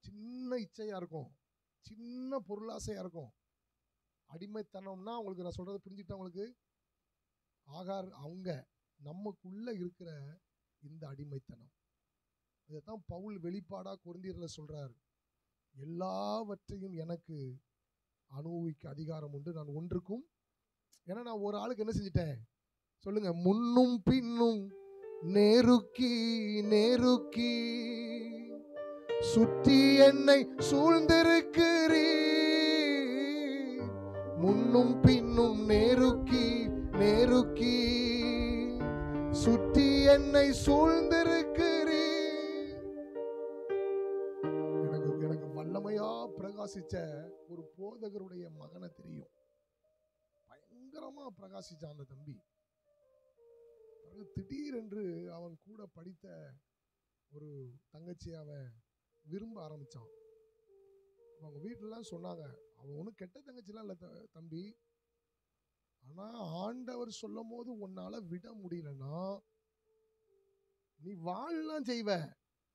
சின்ன இச்சையா இருக்கும், சின்ன பொருளாசையா இருக்கும். அடிமைத்தனம்னா உங்களுக்கு நான் சொல்றது புரிஞ்சுக்கிட்டேன் உங்களுக்கு? ஆகார் அவங்க நமக்குள்ள இருக்கிற இந்த அடிமைத்தனம். இதைத்தான் பவுல் வெளிப்பாடா கொரிந்தியர்ல சொல்றாரு. எல்லாவற்றையும் எனக்கு அனுபவிக்க அதிகாரம் உண்டு, நான் ஒன்றுக்கும். ஏன்னா நான் ஒரு ஆளுக்கு என்ன செஞ்சிட்டேன் சொல்லுங்க, முன்னும் பின்னும் நெருக்கி நெருக்கி சுற்றி என்னை சூழ்ந்திருக்கிறீ. முன்னும் பின்னும் நெருக்கி நெருக்கி சுற்றி என்னை சூழ்ந்திருக்கிறீ. எனக்கு வல்லமையா பிரகாசிச்ச ஒரு போதகருடைய மகனை தெரியும். பயங்கரமா பிரகாசிச்சான் அந்த தம்பி. திடீரென்று அவன் கூட படித்த ஒரு தங்கச்சி அவன் விரும்ப ஆரம்பிச்சான். அவங்க வீட்டிலாம் சொன்னாங்க, அவன் ஒன்றும் கெட்ட தங்கச்சிலாம் இல்லை தம்பி, ஆனா ஆண்டவர் சொல்லும் போது உன்னால விட முடியலன்னா நீ வாழலாம் செய்வ,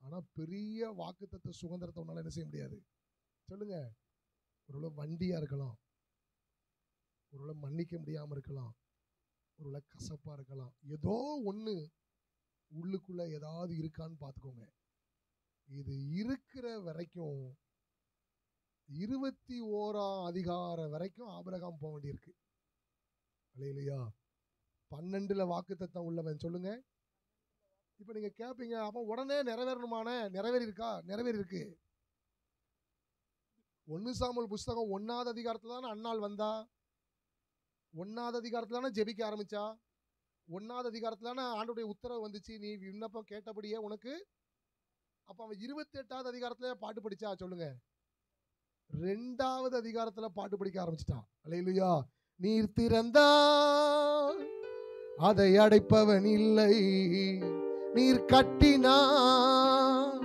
ஆனா பெரிய வாக்குத்தத்த சுதந்திரத்தை உன்னால என்ன செய்ய முடியாது. சொல்லுங்க, ஒருவேளை வண்டியா இருக்கலாம், ஒருவேளை மன்னிக்க முடியாம இருக்கலாம், ஒருவேளை கசப்பா இருக்கலாம், ஏதோ ஒண்ணு உள்ளுக்குள்ள ஏதாவது இருக்கான்னு பார்த்துக்கோங்க. இது இருக்கிற வரைக்கும் 21ஆம் அதிகாரம் வரைக்கும் ஆபிரகாம் போக வேண்டியிருக்கு. அல்லேலூயா. 12ல வாக்குத்தத்தம் உள்ளவன் சொல்லுங்க. இப்ப நீங்க கேட்பீங்க, அப்ப உடனே நிறைவேறணுமான? நிறைவேறி இருக்கா? நிறைவேறி இருக்கு. 1 சாமுவேல் புஸ்தகம் 1வது அதிகாரத்துல தானே அன்னாள் வந்தா, 1வது அதிகாரத்துல தானே ஜெபிக்க ஆரம்பிச்சா, 1வது அதிகாரத்துல தானே ஆண்டவருடைய உத்தரவு வந்துச்சு, நீ விண்ணப்பம் கேட்டபடியே உனக்கு. அப்ப அவன் 28வது அதிகாரத்துல பாட்டு படிச்சா சொல்லுங்க, 2வது அதிகாரத்துல பாட்டு படிக்க ஆரம்பிச்சிட்டான். அல்லேலூயா. நீர் திறந்தால் அதை அடைப்பவன் இல்லை, நீர் கட்டினால்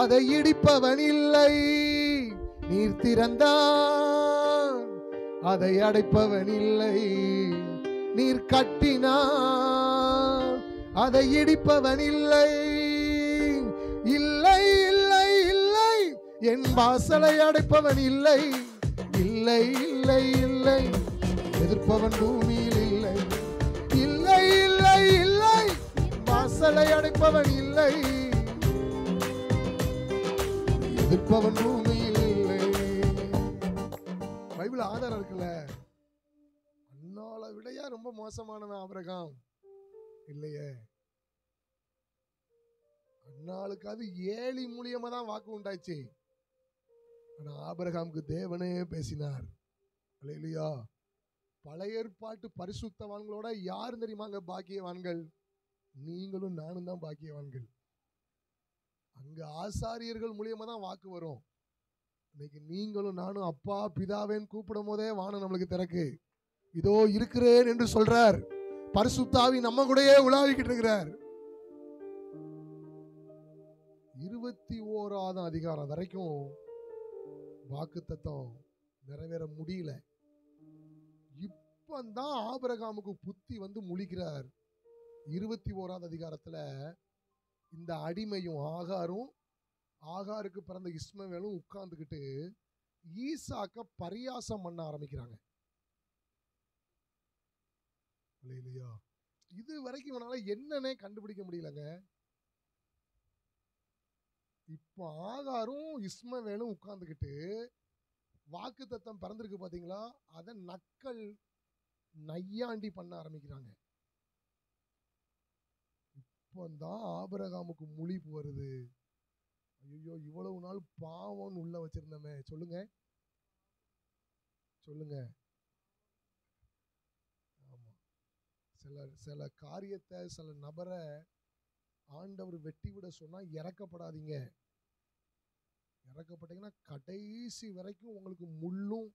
அதை இடிப்பவன் இல்லை, நீர் திறந்தால் அதை அடைப்பவன் இல்லை, நீர் கட்டினால் அதை இடிப்பவன் இல்லை. என் வாசலை அடைப்பவன் இல்லை, இல்லை இல்லை இல்லை. எதிர்ப்பவன் பூமியில் இல்லை, இல்லை இல்லை இல்லை. வாசலை அடைப்பவன் இல்லை, எதிர்ப்பவன் பூமியில் இல்லை. பைபிள் ஆதாரம் இருக்குல்ல. அன்னாளை விடையா ரொம்ப மோசமானவன் ஆபிரகாம் இல்லையே. அன்னாளுக்கு அது ஏழி மூலியமா தான் வாக்கு உண்டாச்சு. ஆனா ஆபிரகாமுக்கு தேவனே பேசினார். அல்லேலூயா. பழைய ஏற்பாட்டு பரிசுத்தவான்களோட யார் தெரியுமாங்க பாக்கியவான்கள்? நீங்களும் நானும் தான் பாக்கியவான்கள். அங்க ஆசாரியர்கள் மூலியமா தான் வாக்கு வரும். இன்னைக்கு நீங்களும் நானும் அப்பா பிதாவேன்னு கூப்பிடும் போதே வானம் நம்மளுக்கு திறக்கு. இதோ இருக்கிறேன் என்று சொல்றார். பரிசுத்த ஆவி நம்ம கூடயே உலாவிக்கிட்டு இருக்கிறார். 21வது அதிகாரம் வரைக்கும் வாக்குத்தத்தம் நிறைவேற முடியல. இப்பதான் ஆபிரகாமுக்கு புத்தி வந்து முழிக்கிறார். 21வது அதிகாரத்துல இந்த அடிமையும் ஆகாருக்கு பிறந்த இஸ்மவேலும் உட்கார்ந்துக்கிட்டு ஈசாக்க பரியாசம் பண்ண ஆரம்பிக்கிறாங்க. இல்லையா? இது வரைக்கும் இவனால என்னன்னே கண்டுபிடிக்க முடியலங்க. இப்போ ஆகாரும் இஸ்மவேலும் உட்கார்ந்துக்கிட்டு வாக்குத்தத்தம் பிறந்திருக்கு பாத்தீங்களா, அதை நக்கல் நையாண்டி பண்ண ஆரம்பிக்கிறாங்க. இப்போதான் ஆபிரகாமுக்கு முழிப்பு வருது. ஐயோ, இவ்வளவு நாள் பாவம் உள்ள வச்சிருந்தமே. சொல்லுங்க சொல்லுங்க. ஆமா, சில காரியத்தை சில நபரை ஆண்டவர் வெட்டி விட சொன்னா இறக்கப்படாதீங்க. இறக்கப்பட்டீங்கன்னா கடைசி வரைக்கும் உங்களுக்கு முள்ளும்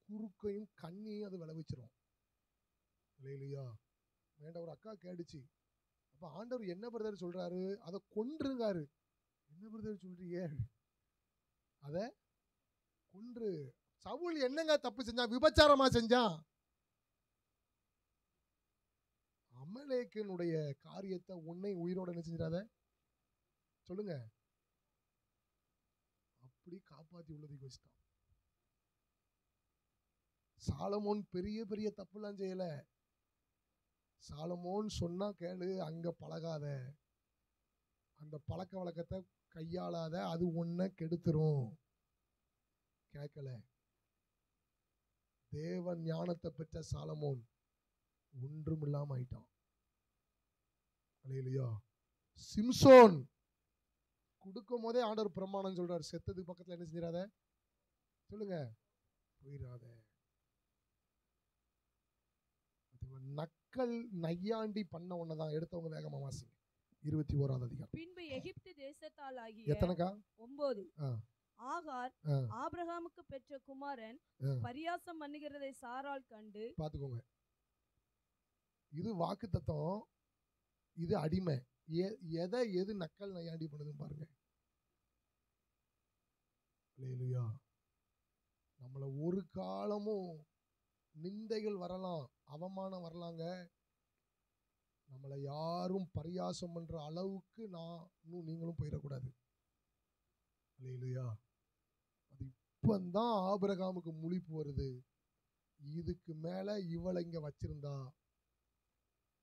குறுக்கையும் கண்ணியும் அது விளைவிச்சிரும். இல்லையா? வேண்ட ஒரு அக்கா கேட்டுச்சு, அப்ப ஆண்டவர் என்ன பிரதர் சொல்றாரு? அதை கொன்றுங்காரு. என்ன பிரதர் சொல்றீங்க? அத கொன்று. சவுல் என்னங்க தப்பு செஞ்சான்? விபச்சாரமா செஞ்சான். அமலேக்கினுடைய காரியத்தை உன்னை உயிரோட என்ன செஞ்சிடாத சொல்லுங்க. அப்படி காப்பாத்தி உள்ளதுக்கு வச்சுட்டான். சாலமோன் பெரிய பெரிய தப்புலாம் செய்யல. சாலமோன் சொன்னா கேளு, அங்க பழகாத, அந்த பழக்க வழக்கத்தை கையாளாத, அது உன்னை கெடுத்துரும். கேட்கல. தேவன் ஞானத்தை பெற்ற சாலமோன் ஒன்றும் இல்லாம ஆயிட்டான். அல்லேலூயா. சிம்சோன் கொடுக்கும் போதே ஆண்டவர் பிரமாணம் சொல்றாரு, செத்ததுக்கு பக்கத்துல என்ன செஞ்சிடாத சொல்லுங்க, போயிடாத. நக்கல் நையாண்டி பண்ண ஒன்னதான். எடுத்தவங்க வேகமா வாசிங்க. 21வது அதிகாரம். பின்பு எகிப்து தேசத்தால் ஆகிய எத்தனைக்கா? 9. ஆகார் ஆபிரகாமுக்கு பெற்ற குமாரன் பரியாசம் பண்ணுகிறதை சாராள் கண்டு. பாத்துக்கோங்க, இது வாக்குத்தத்தம், இது அடிமை. எது நக்கல் நையாண்டி பண்ணுதுன்னு பாருங்க. அல்லேலூயா. நம்மள ஒரு காலமும் நிந்தைகள் வரலாம், அவமானம் வரலாங்க. நம்மளை யாரும் பரியாசம் பண்ற அளவுக்கு நானும் நீங்களும் போயிடக்கூடாது. அல்லேலூயா. அது இப்பந்தான் ஆபிரகாமுக்கு முழிப்பு வருது. இதுக்கு மேல இவளை இங்க வச்சிருந்தா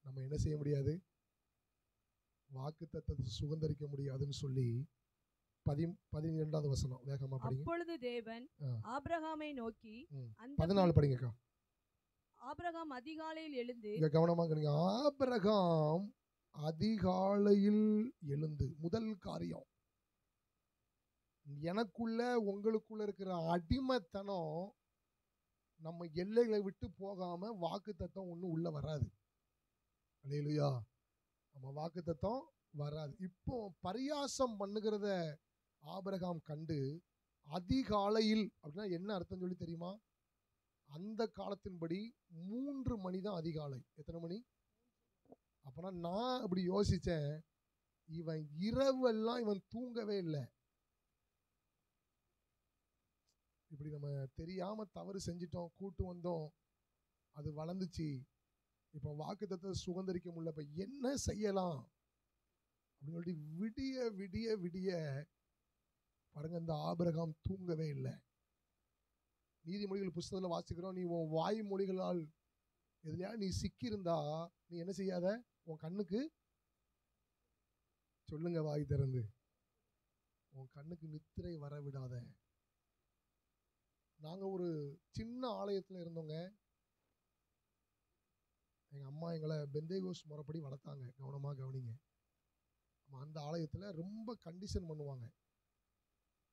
நம்ம என்ன செய்ய முடியாது? வாக்குத்தத்தத்தை சுதந்தரிக்க முடியாதுன்னு சொல்லி 12வது வசனம் வேகமா படிங்க. அப்பொழுது தேவன் ஆபிரகாமை நோக்கி 14 படிங்கக்கா. ஆபிரகாம் அதிகாலையில் எழுந்து. இங்க கவனமா கேளுங்க. ஆபிரகாம் அதிகாலையில் எழுந்து, முதல் காரியம், எனக்குள்ள உங்களுக்குள்ள இருக்கிற அடிமைத்தனம் நம்ம எல்லைகளை விட்டு போகாம வாக்குத்தத்தம் ஒன்றும் உள்ள வராது. அல்லேலூயா. நம்ம வாக்குத்தத்தம் வராது. இப்போ பரியாசம் பண்ணுகிறத ஆபிரகாம் கண்டு அதிகாலையில் அப்படின்னா என்ன அர்த்தம் சொல்லி தெரியுமா? அந்த காலத்தின்படி 3 மணி தான் அதிகாலை. எத்தனை மணி? அப்பனா நான் இப்படி யோசிச்சேன், இவன் இரவெல்லாம் இவன் தூங்கவே இல்லை. இப்படி நம்ம தெரியாம தவறு செஞ்சிட்டோம், கூட்டு வந்தோம், அது வளர்ந்துச்சு, இப்போ வாக்குத்தத்தத்தை சுதந்தரிக்க முடியல, இப்போ என்ன செய்யலாம் அப்படின்னு சொல்லிட்டு விடிய விடிய விடிய பாருங்க, இந்த ஆபிரகாம் தூங்கவே இல்லை. நீதிமொழிகள் புஸ்தகத்தில் வாசிக்கிறோம், நீ உன் வாய் மொழிகளால் எதுலையா நீ சிக்கியிருந்தா நீ என்ன செய்யாத, உன் கண்ணுக்கு சொல்லுங்க வாய் திறந்து, உன் கண்ணுக்கு நித்திரை வர விடாத. நாங்க ஒரு சின்ன ஆலயத்தில் இருந்தோங்க. எங்க அம்மா எங்களை பெந்தேகோஸ் முறைப்படி வளர்த்தாங்க. கவனமாக கவனிங்க. அந்த ஆலயத்தில் ரொம்ப கண்டிஷன் பண்ணுவாங்க.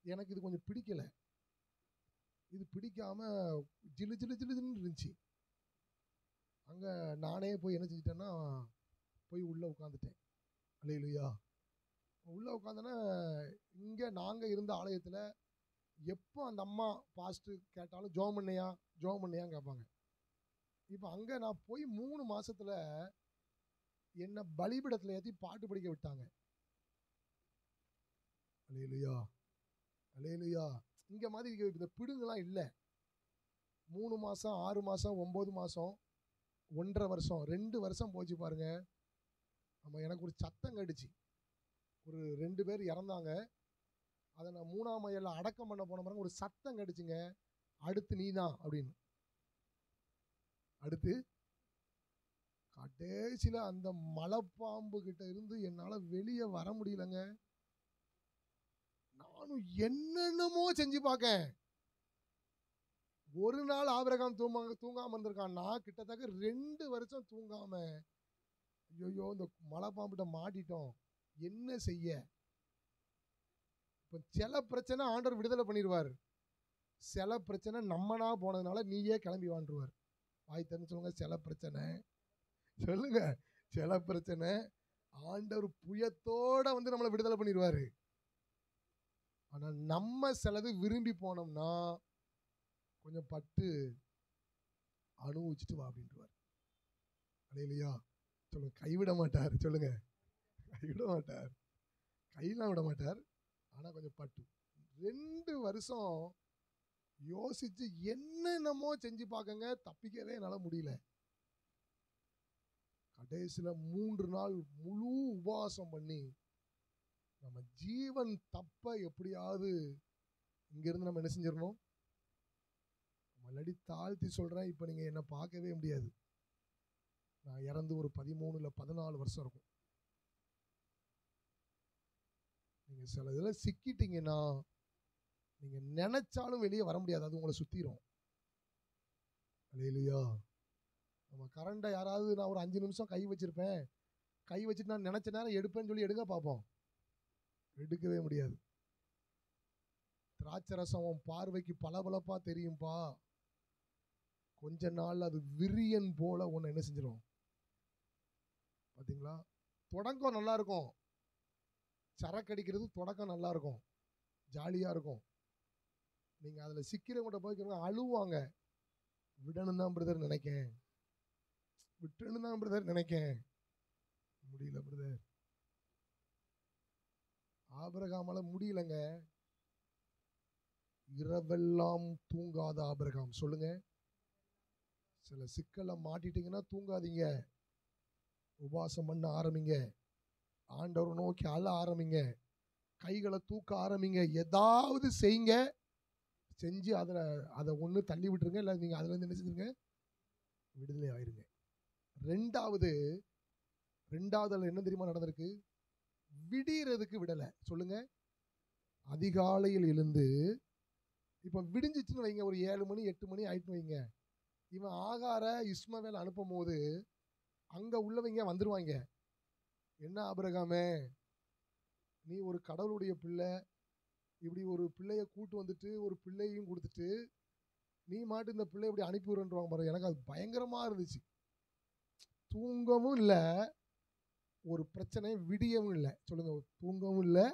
எனக்கு இது கொஞ்சம் பிடிக்கல. இது பிடிக்காம ஜிலு ஜிலு ஜிலுன்னு இருந்துச்சு. அங்கே நானே போய் என்ன செஞ்சிட்டேன்னா, போய் உள்ளே உட்காந்துட்டேன். அல்லேலூயா. உள்ளே உட்காந்தோன்னா, இங்கே நாங்கள் இருந்த ஆலயத்தில் எப்போ அந்த அம்மா பாஸ்ட்டு கேட்டாலும் ஜோம் பண்ணையான்னு கேட்பாங்க. இப்போ அங்கே நான் போய் 3 மாசத்துல என்னை பலிபீடத்தில் ஏற்றி பாட்டு படிக்க விட்டாங்க. அல்லேலூயா, அல்லேலூயா. இங்கே மாதிரி இந்த பிடுங்கெல்லாம் இல்லை. 3 மாதம், 6 மாதம், 9 மாதம், 1.5 வருஷம், 2 வருஷம் போச்சு பாருங்க. நம்ம எனக்கு ஒரு சத்தம் கேட்டுச்சு. ஒரு 2 பேர் இறந்தாங்க. அதை நான் 3ஆம் மைலில் அடக்கம் பண்ண போன பாருங்க, ஒரு சத்தம் கேட்டுச்சுங்க. அடுத்து நீ தான் அப்படின்னு. அடுத்து கடைசியில் அந்த மலைப்பாம்பு கிட்ட இருந்து என்னால் வெளியே வர முடியலங்க. நானும் என்னென்னமோ செஞ்சு பார்க்கேன். ஒரு நாள் ஆபிரகாம் தூங்காம இருந்திருக்கான். நான் கிட்டத்தட்ட 2 வருஷம் தூங்காம, ஐயோ இந்த மலைப்பாம்பிட்ட மாட்டிட்டோம், என்ன செய்ய. இப்போ சில பிரச்சனை ஆண்டவர் விடுதலை பண்ணிடுவார். சில பிரச்சனை நம்மனா போனதுனால நீயே கிளம்பி வாழ்ந்துருவார். வாய் திறந்து சொல்லுங்க, சில பிரச்சனை. சொல்லுங்க, சில பிரச்சனை ஆண்டவர் புயத்தோட வந்து நம்மளை விடுதலை பண்ணிடுவாரு. ஆனால் நம்ம சிலது விரும்பி போனோம்னா கொஞ்சம் பட்டு அனுபவிச்சுட்டு வா அப்படின்ட்டுவார். அல்லேலூயா. சொல்லுங்க, கைவிட மாட்டார். சொல்லுங்க, கைவிட மாட்டார். கையெல்லாம் விட மாட்டார். ஆனால் கொஞ்சம் பட்டு 2 வருஷம் யோசிச்சு என்னென்னமோ செஞ்சு பார்க்கங்க, தப்பிக்கவே என்னால் முடியல. கடைசியில் 3 நாள் முழு உபவாசம் பண்ணி நம்ம ஜீவன் தப்ப எப்படியாவது இங்கிருந்து நம்ம என்ன செஞ்சிடணும். மல்லடி தாழ்த்தி சொல்கிறேன், இப்போ நீங்கள் என்னை பார்க்கவே முடியாது. நான் இறந்து ஒரு 13 இல்லை 14 வருஷம் இருக்கும். நீங்கள் சில இதில் சிக்கிட்டீங்கன்னா நீங்கள் நினைச்சாலும் வெளியே வர முடியாது. அது உங்களை சுற்றிடும். அல்லேலூயா. நம்ம கரண்டை யாராவது நான் ஒரு 5 நிமிஷம் கை வச்சிருப்பேன், கை வச்சுட்டு நான் நினச்ச நேரம் எடுப்பேன்னு சொல்லி எடுக்க பார்ப்போம், எடுக்கவே முடியாது. திராட்சை ரசம் உன் பார்வைக்கு பளபளப்பாக தெரியும்பா, கொஞ்ச நாள் அது விரியன் போல ஒன்று என்ன செஞ்சிடும். பார்த்தீங்களா? தொடக்கம் நல்லா இருக்கும், சரக்கு அடிக்கிறது தொடக்கம் நல்லா இருக்கும், ஜாலியாக இருக்கும். நீங்கள் அதில் சிக்கிறவங்கள்ட்ட போய் அழுவாங்க, விடணும் தான் பிரதர் நினைக்கேன், விட்டுன்னு தான் பிரதர் நினைக்கேன், முடியல பிரதர். ஆபிரகாமால முடியலங்க. இரவெல்லாம் தூங்காத ஆபிரகாம். சொல்லுங்க, சில சிக்கலை மாட்டிட்டீங்கன்னா தூங்காதீங்க, உபவாசம் பண்ண ஆரம்பிங்க, ஆண்டவர் நோக்கி அழ ஆரம்பிங்க, கைகளை தூக்க ஆரம்பிங்க, ஏதாவது செய்யுங்க. செஞ்சு அதை ஒன்று தள்ளி விட்டுருங்க, இல்லை நீங்கள் அதில் இருந்து என்ன செஞ்சுருங்க, விடுதலை ஆயிருங்க. ரெண்டாவது என்ன தெரியுமா நடந்திருக்கு? விடியறதுக்கு விடலை. சொல்லுங்க, அதிகாலையில் எழுந்து, இப்போ விடிஞ்சிச்சுன்னு வைங்க, ஒரு 7 மணி 8 மணி ஆயிட்டு வைங்க, இவன் ஆகார இஸ்மவேல் அனுப்பும் போது அங்கே உள்ளவங்க வந்துடுவாங்க. என்ன ஆபிரகாமே, நீ ஒரு கடவுளுடைய பிள்ளை, இப்படி ஒரு பிள்ளைய கூட்டு வந்துட்டு ஒரு பிள்ளையும் கொடுத்துட்டு நீ மாட்டு இந்த பிள்ளை இப்படி அனுப்பி விடுறேன்றாங்க பாருங்க. எனக்கு அது பயங்கரமாக இருந்துச்சு. தூங்கவும் இல்லை, ஒரு பிரச்சனை விடியவும் இல்லை. சொல்லுங்க, தூங்கவும் இல்லை,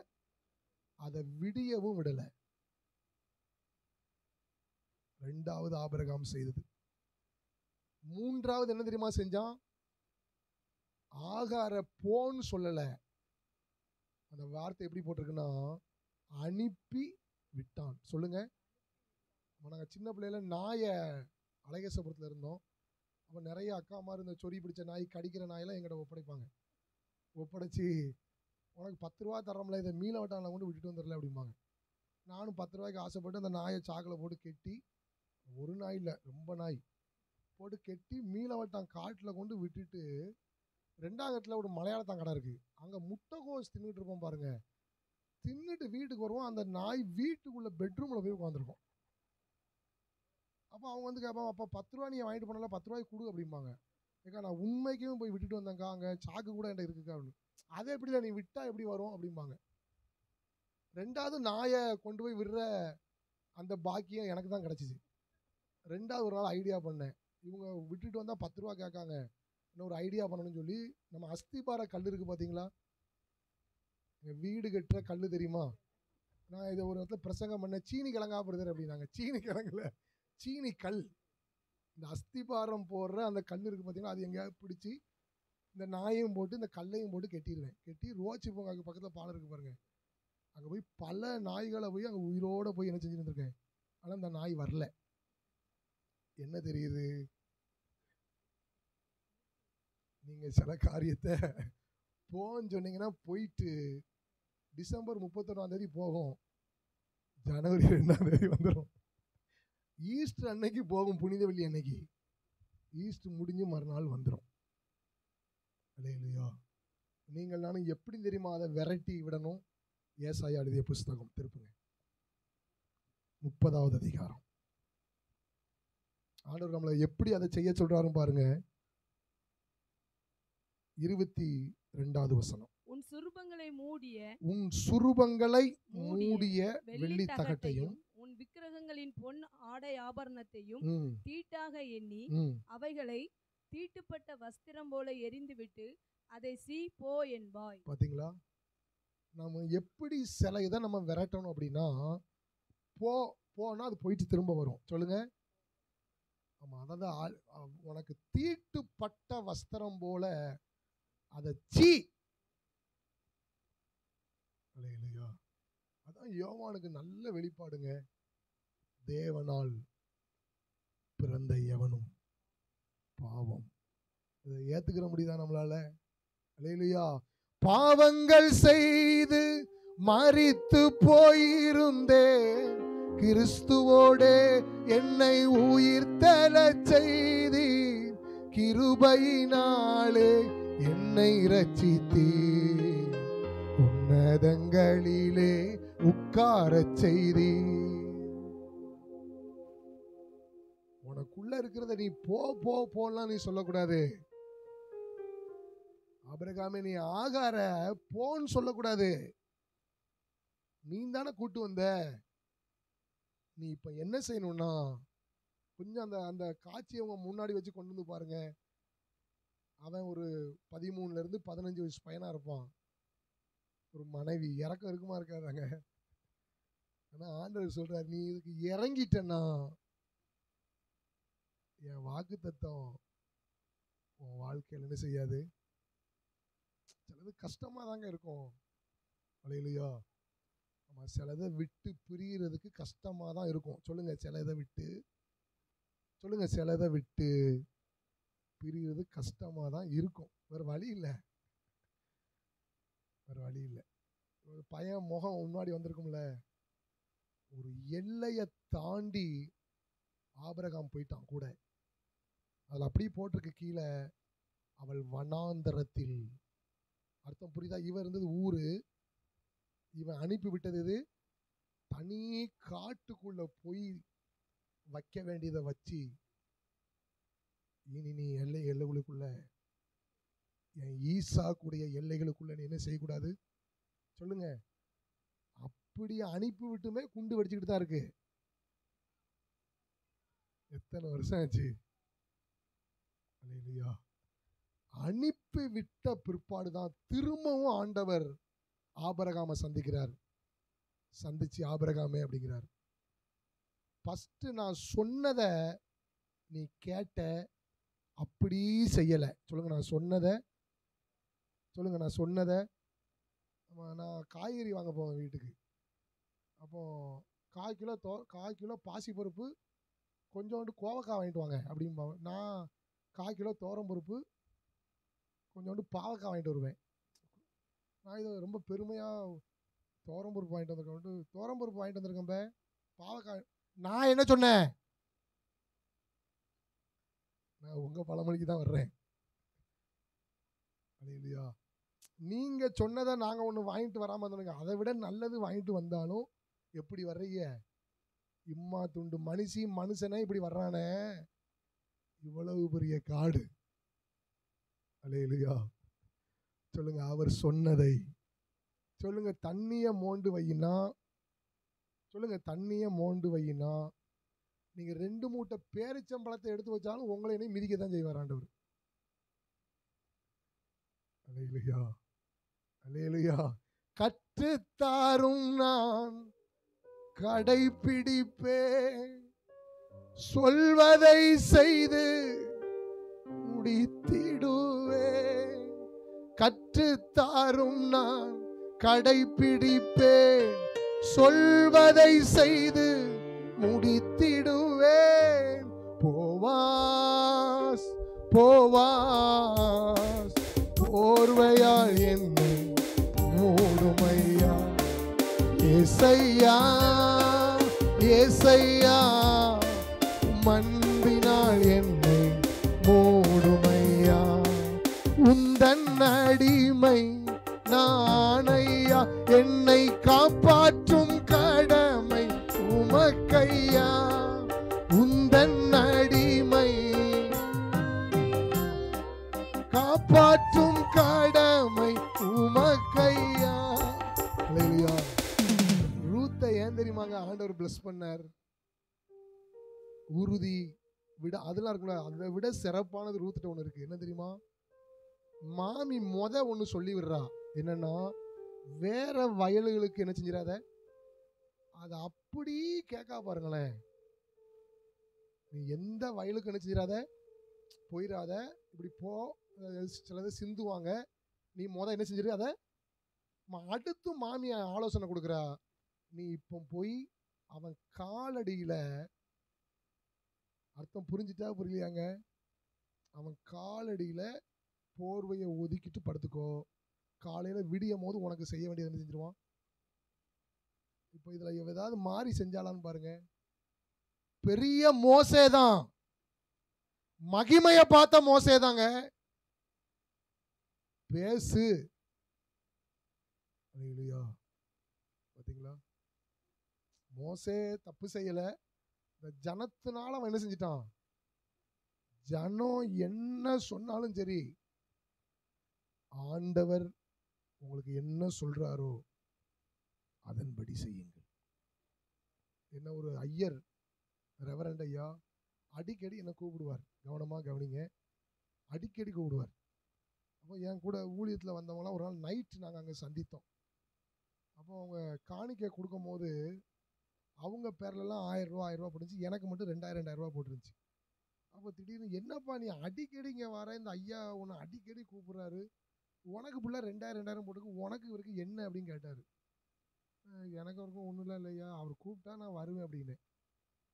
அதை விடியவும் விடலை. ரெண்டாவது ஆபிரகாம் செய்தது. மூன்றாவது என்ன தெரியுமா செஞ்சான்? ஆகார போன்னு சொல்லலை, அந்த வார்த்தை எப்படி போட்டிருக்குன்னா அனுப்பி விட்டான். சொல்லுங்க, நாங்கள் சின்ன பிள்ளையில நாயை அழகேசபுரத்தில் இருந்தோம். அப்போ நிறைய அக்கா மாதிரி இந்த சொறி பிடிச்ச நாய், கடிக்கிற நாயெல்லாம் எங்கிட்ட ஒப்படைப்பாங்க. ஒப்படைச்சி உனக்கு 10 ரூபா தரமில்ல, இதை மீளவட்டானில் கொண்டு விட்டுட்டு வந்துடல அப்படிம்பாங்க. நானும் 10 ரூபாய்க்கு ஆசைப்பட்டு அந்த நாயை சாக்கில் போட்டு கெட்டி, ஒரு நாய் இல்லை ரொம்ப நாய் போட்டு கெட்டி மீளவட்டம் காட்டில் கொண்டு விட்டுட்டு 2ஆம் இடத்துல ஒரு மலையாளத்தான் கடை இருக்குது, அங்கே முட்டைகோஸ் தின்னுட்டு இருப்போம் பாருங்க. தின்னுட்டு வீட்டுக்கு வருவோம், அந்த நாய் வீட்டுக்குள்ளே பெட்ரூமில் போய் உட்காந்துருக்கும். அப்போ அவங்க வந்து கேட்பாங்க, அப்போ 10 ரூபா நீங்கள் வாங்கிட்டு போனால 10 ரூபாய்க்கு கொடு அப்படிம்பாங்க. ஏக்கா நான் உண்மைக்கும் போய் விட்டுட்டு வந்தேங்க்கா, அங்கே சாக்கு கூட என்கிட்ட இருக்குக்கா அப்படின்னு. அதை எப்படில நீ விட்டா எப்படி வரும் அப்படிம்பாங்க. 2வது நாயை கொண்டு போய் விடுற அந்த பாக்கியம் எனக்கு தான் கிடச்சிச்சு. 2வது ஒரு நாள் ஐடியா பண்ணேன், இவங்க விட்டுட்டு வந்தால் 10 ரூபா கேட்காங்க, இன்னும் ஒரு ஐடியா பண்ணணும்னு சொல்லி, நம்ம அஸ்திபார கல் இருக்குது பார்த்தீங்களா, எங்கள் வீடு கட்டுற கல் தெரியுமா, நான் இதை ஒரு இடத்துல பிரசங்கம் பண்ணேன், சீனி கிழங்கா பிரதர் அப்படின்னாங்க. சீனி கிழங்குல சீனி கல், இந்த அஸ்திபாரம் போடுற அந்த கல் இருக்குது பார்த்தீங்களா, அது எங்கேயாவது பிடிச்சி இந்த நாயையும் போட்டு இந்த கல்லையும் போட்டு கெட்டிடுவேன். கெட்டி ரோச்சி பூங்காக்கு பக்கத்தில் பாலம் இருக்குது பாருங்கள், அங்கே போய் பல நாய்களை போய் அங்கே உயிரோடு போய் என்ன செஞ்சுருந்துருக்கேன். ஆனால் அந்த நாய் வரல. என்ன தெரியுது, நீங்கள் சில காரியத்தை போன்னு சொன்னீங்கன்னா போயிட்டு டிசம்பர் 31ஆம் தேதி போகும், ஜனவரி 2ஆம் தேதி வந்துடும். ஈஸ்டர் அன்னைக்கு போகும், புனித வெள்ளி அன்னைக்கு. ஈஸ்டர் முடிஞ்சு மறுநாள் வந்துடும். இல்லையா, நீங்கள் நானும் எப்படி தெரியுமா அதை விரட்டி விடணும். ஏசாயா எழுதிய புஸ்தகம் திருப்புங்க, 30வது அதிகாரம். ஆண்டவர் நம்மளை எப்படி அதை செய்ய சொல்றாருன்னு பாருங்க. 22வது வசனம். உன் சுரூபங்களை மூடிய வெள்ளி தகட்டையும் உன் விக்கிரகங்களின் பொன் ஆடை ஆபரணத்தையும் தீட்டாக எண்ணி அவைகளை தீட்டுப்பட்ட வஸ்திரம் போல எரிந்துவிட்டு அதை சீ போ என்பாய். பாத்தீங்களா, நம்ம எப்படி சில இதை நம்ம விரட்டணும் அப்படின்னா, போனா அது போயிட்டு திரும்ப வரும். சொல்லுங்க. ஆமா, அதாவது உனக்கு தீட்டுப்பட்ட வஸ்திரம் போல அதை சீ. இல்லையா, அதான் யோவானுக்கு நல்ல வெளிப்பாடுங்க. தேவனால் பிறந்த எவனும் பாவம். இதை ஏத்துக்கிற முடியுதா நம்மளால? இல்லையா, பாவங்கள் செய்து மரித்து போயிருந்தேன், கிறிஸ்துவோடே என்னை உயிர்த்தெழச் செய்தீர், கிருபையினாலே என்னை இரட்சித்தீர், உன்னதங்களிலே உட்காரச் செய்தீர். உனக்குள்ள இருக்கிறத நீ போலாம் நீ சொல்லக்கூடாது. ஆபிரகாமே, நீ ஆகார போன்னு சொல்லக்கூடாது. நீ தானே கூட்டு வந்த. நீ இப்ப என்ன செய்யணும்னா, கொஞ்சம் அந்த காட்சியை அவங்க முன்னாடி வச்சு கொண்டு வந்து பாருங்க. அவன் ஒரு 13 இருந்து 15 வயசு பையனா இருப்பான். ஒரு மனைவி, இறக்கம் இருக்குமா இருக்காதாங்க? ஆனா ஆண்டவர் சொல்றாரு, நீ இதுக்கு இறங்கிட்டனா என் வாக்கு தத்தம் உன் வாழ்க்கையில் என்ன செய்யாது. சிலது கஷ்டமா தாங்க இருக்கும். இல்லையா, நம்ம சிலதை விட்டு பிரியறதுக்கு கஷ்டமா தான் இருக்கும். சொல்லுங்க, சிலதை விட்டு பிரியறது கஷ்டமா தான் இருக்கும். வேற வழி இல்லை. ஒரு பையன் முகம் முன்னாடி வந்திருக்கும்ல, ஒரு எல்லையை தாண்டி ஆபிரகாம் போயிட்டான் கூட. அதில் அப்படியே போட்டிருக்கு கீழே, அவள் வனாந்தரத்தில். அர்த்தம் புரியுதா? இவன் இருந்தது ஊரு, இவன் அனுப்பி விட்டது இது தனி காட்டுக்குள்ள போய் வைக்க வேண்டியதை வச்சு, இனி நீ எல்லைகளுக்குள்ள, என் ஈசாக்குடைய எல்லைகளுக்குள்ள நீ என்ன செய்யக்கூடாது. சொல்லுங்க. அப்படி அனுப்பி விட்டுமே குண்டு வெடிச்சுக்கிட்டு தான் இருக்கு. எத்தனை வருஷம் ஆச்சு? அல்லேலூயா. அனுப்பி விட்ட பிற்பாடுதான் திரும்பவும் ஆண்டவர் ஆபிரகாமை சந்திச்சு ஆபிரகாமே அப்படிங்கிறார், ஃபர்ஸ்ட் நான் சொன்னதை நீ கேட்ட, அப்படி செய்யலை. சொல்லுங்க, நான் சொன்னதை. நான் காய்கறி வாங்க போவேன் வீட்டுக்கு. அப்போ 1/4 கிலோ பாசிப்பருப்பு, கொஞ்சோண்டு கோவக்காய் வாங்கிட்டு வாங்க அப்படிம்பாங்க. நான் 1/4 கிலோ துவரம்பருப்பு, கொஞ்சோண்டு பாவக்காய் வாங்கிட்டு வருவேன். நான் இதை ரொம்ப பெருமையாக தோரம்பருப்பு வாங்கிட்டு வந்திருக்கேன். தோரம்பருப்பு வாங்கிட்டு வந்திருக்கேன். பாவக்காய் நான் என்ன சொன்னேன்? நான் உங்க பழமொழிக்கு தான் வர்றேன். இல்லையா? நீங்க சொன்னதை நாங்க ஒண்ணு வாங்கிட்டு வராம இருந்தோங்க. அதை விட நல்லது வாங்கிட்டு வந்தாலும் எப்படி வர்றீங்க? இம்மா துண்டு மனுஷனே இப்படி வர்றானே, இவ்வளவு பெரிய காடு. அல்லேலூயா. சொல்லுங்க, அவர் சொன்னதை சொல்லுங்க. தண்ணிய மோண்டு வையினா, சொல்லுங்க, தண்ணிய மோண்டு வையினா நீங்க 2 மூட்டை பேரிச்சம்பழத்தை எடுத்து வச்சாலும் உங்களை என்னை மிதிக்க தான் செய்வார் ஆண்டவர். அல்லேலூயா, அல்லேலூயா. கற்றுத்தாரும் நான் கடைப்பிடிப்பேன், சொல்வதை செய்து முடித்திடுவேன். கற்றுத்தாரும் நான் கடைப்பிடிப்பேன், சொல்வதை செய்து முடித்திடுவேன். போவாஸ் போவாஸ் போர்வையால் என்னை மூடுமையா. ஏசையா ஏசையா மண்பினால் என்னை மூடுமையா. உந்தன் அடிமை நானையா, என்னை காப்பாற்றும் கடமை உமக்கையா. உந்தன் அடிமை காப்பாற்றும் கடமை உமக்கையா. அல்லேலூயா. ரூத்தை ஏன் தெரியுமாங்க ஆண்டவர் பிளஸ் பண்ணார்? உறுதி விட அதெல்லாம் இருக்குல்ல, அதை விட சிறப்பானது ரூத்துட்ட ஒன்று இருக்கு. என்ன தெரியுமா? மாமி ஒன்று சொல்லி விடுறா. என்னன்னா, வேற வயல்களுக்கு என்ன செஞ்சிடாத, அதை அப்படி கேட்கா பாருங்களேன். நீ எந்த வயலுக்கு என்ன செஞ்சிடாத, போயிடாத, இப்படி போ. சிலதை சிந்துவாங்க, நீ என்ன செஞ்சிரு அதை. அடுத்து மாமி ஆலோசனை கொடுக்குறா. நீ இப்போ போய் அவன் காலடியில, அர்த்தம் புரிஞ்சுட்டா புரியலையாங்க? அவன் காலடியில போர்வையை ஒதுக்கிட்டு படுத்துக்கோ. காலையில விடியும் போது உனக்கு செய்ய வேண்டியது என்ன செஞ்சிருவான். இப்போ இதுல ஏதாவது மாறி செஞ்சாலான்னு பாருங்க. பெரிய மோசேதான், மகிமைய பார்த்த மோசேதாங்க. பேசு. பாத்தீங்களா? மோசே தப்பு செய்யல, இந்த ஜனத்தினால அவன் என்ன செஞ்சிட்டான்? ஜனம் என்ன சொன்னாலும் சரி, ஆண்டவர் உங்களுக்கு என்ன சொல்றாரோ அதன்படி செய்யுங்கள். என்ன ஒரு ஐயர், ரெவரண்ட் ஐயா, அடிக்கடி என்ன கூப்பிடுவார். கவனமா கவனிங்க, அடிக்கடி கூப்பிடுவார். அப்போ என் கூட ஊழியத்தில் வந்தவங்களாம் ஒரு நாள் நைட் நாங்கள் அங்கே சந்தித்தோம். அப்போ அவங்க காணிக்கை கொடுக்கும் போது அவங்க பேர்லலாம் 1000 ரூபா போட்டுருந்துச்சு, எனக்கு மட்டும் 2000 ரூபா போட்டுருந்துச்சு. அப்போ திடீர்னு, என்னப்பா நீ அடிக்கடி இங்கே வர, இந்த ஐயா உன்னை அடிக்கடி கூப்பிட்றாரு, உனக்கு புள்ள 2000 போட்டுக்கு, உனக்கு இவருக்கு என்ன அப்படின்னு கேட்டார். எனக்கு அவருக்கும் ஒன்றும் இல்லையா, அவர் கூப்பிட்டா நான் வருவேன் அப்படின்னு.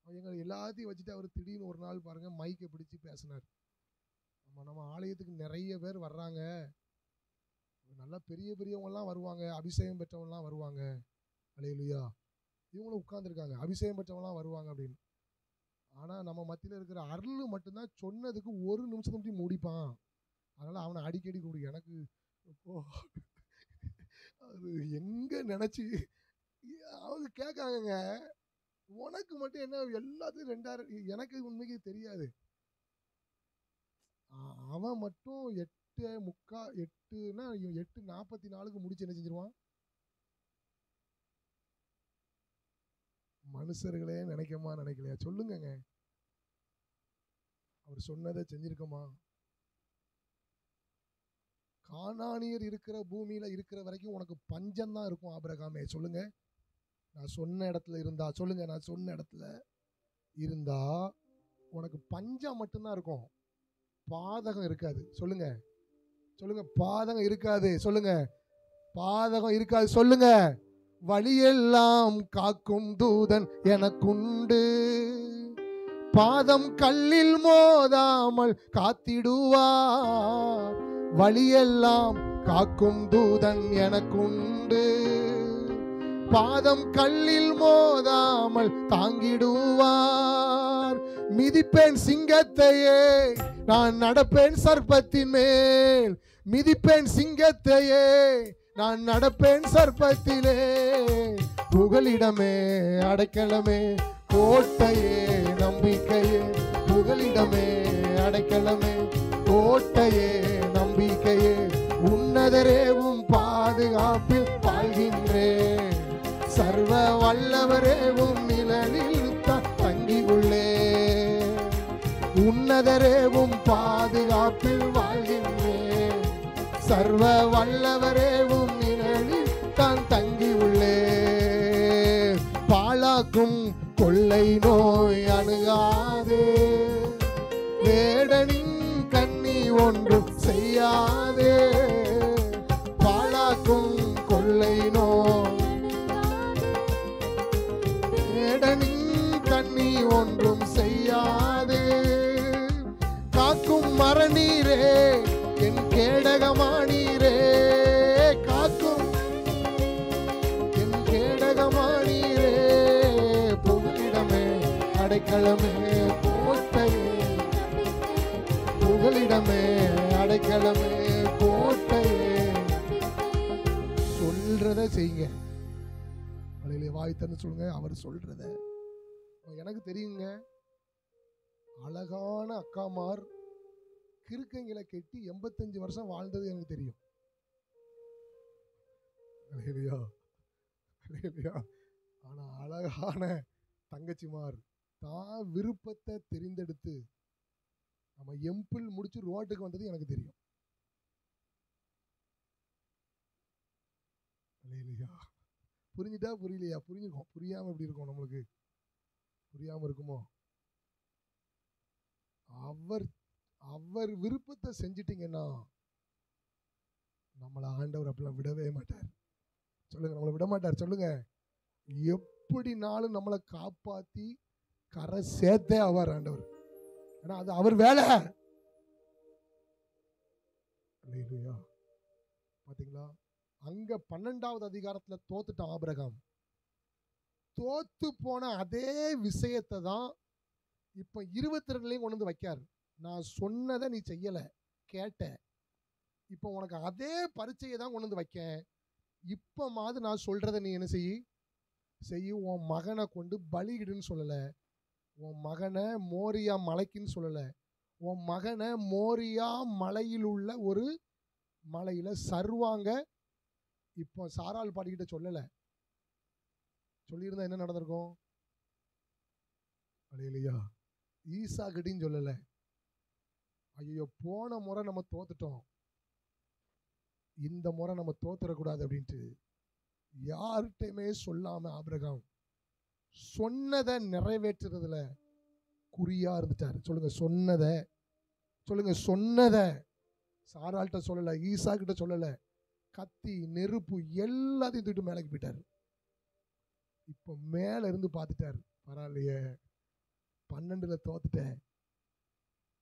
எங்களை எல்லாத்தையும் வச்சுட்டு அவர் திடீர்னு ஒரு நாள் பாருங்கள் மைக்கை பிடிச்சி பேசினார். நம்ம ஆலயத்துக்கு நிறைய பேர் வர்றாங்க, நல்லா பெரிய பெரியவங்கலாம் வருவாங்க, அபிஷேகம் பெற்றவங்கலாம் வருவாங்க. அல்லேலூயா. இவங்களும் உட்கார்ந்துருக்காங்க, அபிஷேகம் பெற்றவங்களாம் வருவாங்க அப்படின்னு. ஆனால் நம்ம மத்தியில் இருக்கிற அருள் மட்டும்தான் சொன்னதுக்கு 1 நிமிஷத்துக்கு முடிப்பான். அதனால் அவனை அடிக்கடி கூப்பிடு. எனக்கு அது எங்கே நினச்சி அவங்க கேட்காங்க, உனக்கு மட்டும் என்ன எல்லாத்தையும் 2000. எனக்கு உண்மைக்கு தெரியாது. அவன் மட்டும் 8:45 8:44 முடிச்சு என்ன செஞ்சிருவான். மனுஷர்களே நினைக்கமா நினைக்கலையா? சொல்லுங்க, அவர் சொன்னதை செஞ்சிருக்கோமா? கானானியர் இருக்கிற பூமியில இருக்கிற வரைக்கும் உனக்கு பஞ்சம் தான் இருக்கும் ஆபிரகாமே. சொல்லுங்க, நான் சொன்ன இடத்துல இருந்தா, சொல்லுங்க, நான் சொன்ன இடத்துல இருந்தா உனக்கு பஞ்சம் மட்டும்தான் இருக்கும், பாதகம் இருக்காது. சொல்லுங்க சொல்லுங்க, பாதகம் இருக்காது. சொல்லுங்க, பாதகம் இருக்காது. சொல்லுங்க, வழியெல்லாம் காக்கும் தூதன் எனக்குண்டு, பாதம் கல்லில் மோதாமல் காத்திடுவார். வழியெல்லாம் காக்கும் தூதன் எனக்குண்டு, பாதம் கல்லில் மோதாமல் தாங்கிடுவார். மிதிப்பேன் சிங்கத்தையே, நான் நடப்பேன் சர்ப்பத்தின் மேல். மிதிப்பேன் சிங்கத்தையே, நான் நடப்பேன் சர்ப்பத்திலே. புகலிடமே, அடைக்கலமே, கோட்டையே, நம்பிக்கையே. புகலிடமே, அடைக்கலமே, கோட்டையே, நம்பிக்கையே. உன்னதரேவும் பாதுகாப்பில் வாழ்கின்றேன். சர்வ வல்லவரேவும் நிழலில் தங்கியுள்ளே. உன்னதரேவும் பாதுகாப்பில் வாழ்கின்றேன். சர்வ வல்லவரேவும் நிழலில் தான் தங்கியுள்ளே. பாழாக்கும் கொள்ளை நோய் அணுகாதே. வேடனின் கண்ணி ஒன்றும் செய்யாதே. பாழாக்கும் கொள்ளை நோய் வேடனின் கண்ணி ஒன்றும் செய்யாதே. காக்கும் மரநீரே, என் கேடகமானீரே. காக்கும் என் கேடகமானீரே. புகலிடமே, அடைக்கலமே, கோட்டையே. புகலிடமே, அடைக்கலமே, கோட்டையே. சொல்றத செய்யுங்க. வாய் தந்து சொல்லுங்க. அவர் சொல்றத. எனக்கு தெரியுங்க, அழகான அக்காமார் கிறுக்கங்களை கெட்டி 85 வருஷம் வாழ்ந்தது எனக்கு தெரியும். ஆனா அழகான தங்கச்சிமார் தான் விருப்பத்தை தெரிந்தெடுத்து நம்ம எம்பிள் முடிச்சு ரோட்டுக்கு வந்தது எனக்கு தெரியும். புரிஞ்சுட்டா புரியலையா? புரிஞ்சுக்கும். புரியாம எப்படி இருக்கும்? நம்மளுக்கு புரியாம இருக்குமோ? அவர் விருப்பத்தை செஞ்சிட்டீங்கன்னா நம்மளை ஆண்டவர் அப்படிலாம் விடவே மாட்டார். சொல்லுங்க, நம்மளை விட மாட்டார். சொல்லுங்க, எப்படினாலும் நம்மளை காப்பாத்தி கரை சேர்த்தே ஆவார் ஆண்டவர். ஏன்னா அது அவர் வேலை. பாத்தீங்களா? அங்க 12வது அதிகாரத்துல தோத்துட்டான் ஆபிரகாம். தோத்து போன அதே விஷயத்தை தான் இப்ப 22லயும் கொண்டு வந்து வைக்காரு. நான் சொன்னதை நீ செய்யல, கேட்ட. இப்ப உனக்கு அதே பரீட்சையை தான் கொண்டு வந்து வைக்க. இப்ப மாதிரி நான் சொல்றதை நீ என்ன செய்ய? உன் மகனை கொண்டு பலியிடுன்னு சொல்லல. உன் மகனை மோரியா மலைக்குன்னு சொல்லல. உன் மகனை மோரியா மலையில் உள்ள ஒரு மலையில சர்வாங்க. இப்போ சாராள் பாடிக்கிட்ட சொல்லல. சொல்லியிருந்தா என்ன நடந்திருக்கும்? அல்லேலூயா. ஈசா கிட்டையும் சொல்லல. ஐயோ, போன முறை நம்ம தோத்துட்டோம், இந்த முறை நம்ம தோத்துறக்கூடாது அப்படின்ட்டு யார்கிட்டையுமே சொல்லாம ஆபிரகாம் சொன்னதை நிறைவேற்றுறதுல குறியா இருந்துட்டாரு. சொல்லுங்க, சொன்னதை. சொல்லுங்க, சொன்னதை. சாராள்கிட்ட சொல்லல, ஈசா கிட்ட சொல்லல. கத்தி, நெருப்பு எல்லாத்தையும் தூக்கிட்டு மேலைக்கு போயிட்டாரு. இப்ப மேல இருந்து பார்த்துட்டாரு. பரவாயில்லையே, 12ல தோத்துட்டேன்,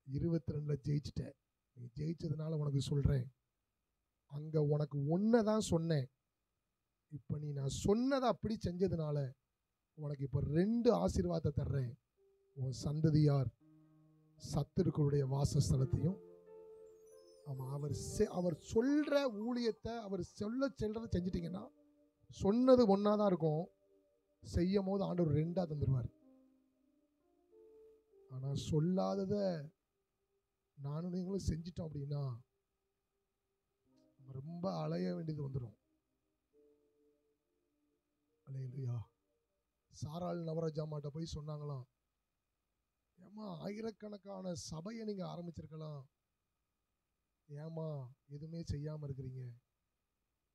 22ல ஜெயிச்சிட்டேன். நீ ஜெயிச்சதுனால உனக்கு சொல்றேன், அங்க உனக்கு ஒன்னதான் சொன்னேன். இப்ப நீ நான் சொன்னதை அப்படி செஞ்சதுனால உனக்கு இப்ப 2 ஆசீர்வாதத்தை தர்றேன். உன் சந்ததியார் சத்துருக்களுடைய வாசஸ்தலத்தையும் அவர் சொல்ற ஊழியத்தை அவர் சொல்றதை செஞ்சிட்டீங்கன்னா, சொன்னது ஒன்னாதான் இருக்கும், செய்யும் போது ஆண்டவர் 2ஆ தந்துடுவார். ஆனா சொல்லாதத நானும் நீங்களும் செஞ்சிட்டோம் அப்படின்னா ரொம்ப அலைய வேண்டியது வந்துடும். அல்லேலூயா. சாராள் நவரஜாமாட்ட போய் சொன்னாங்களாம், ஏமா ஆயிரக்கணக்கான சபையை நீங்க ஆரம்பிச்சிருக்கலாம், ஏமா எதுவுமே செய்யாம இருக்கிறீங்க?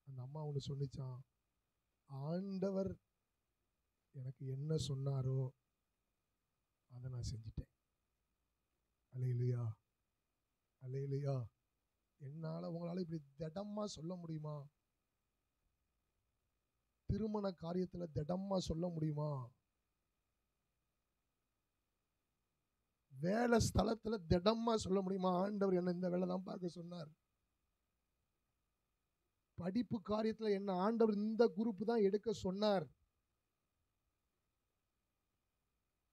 அந்த அம்மா ஒன்று சொன்னிச்சான், ஆண்டவர் எனக்கு என்ன சொன்னாரோ அதை நான் செஞ்சிட்டேன். அல்லேலூயா, அல்லேலூயா. என்னால உங்களால இப்படி திடமா சொல்ல முடியுமா? திருமண காரியத்துல திடமா சொல்ல முடியுமா? வேலை ஸ்தலத்துல திடமா சொல்ல முடியுமா? ஆண்டவர் என்ன இந்த வேலை தான் பார்க்க சொன்னார். படிப்பு காரியத்துல என்ன ஆண்டவர் இந்த குரூப் தான் எடுக்க சொன்னார்.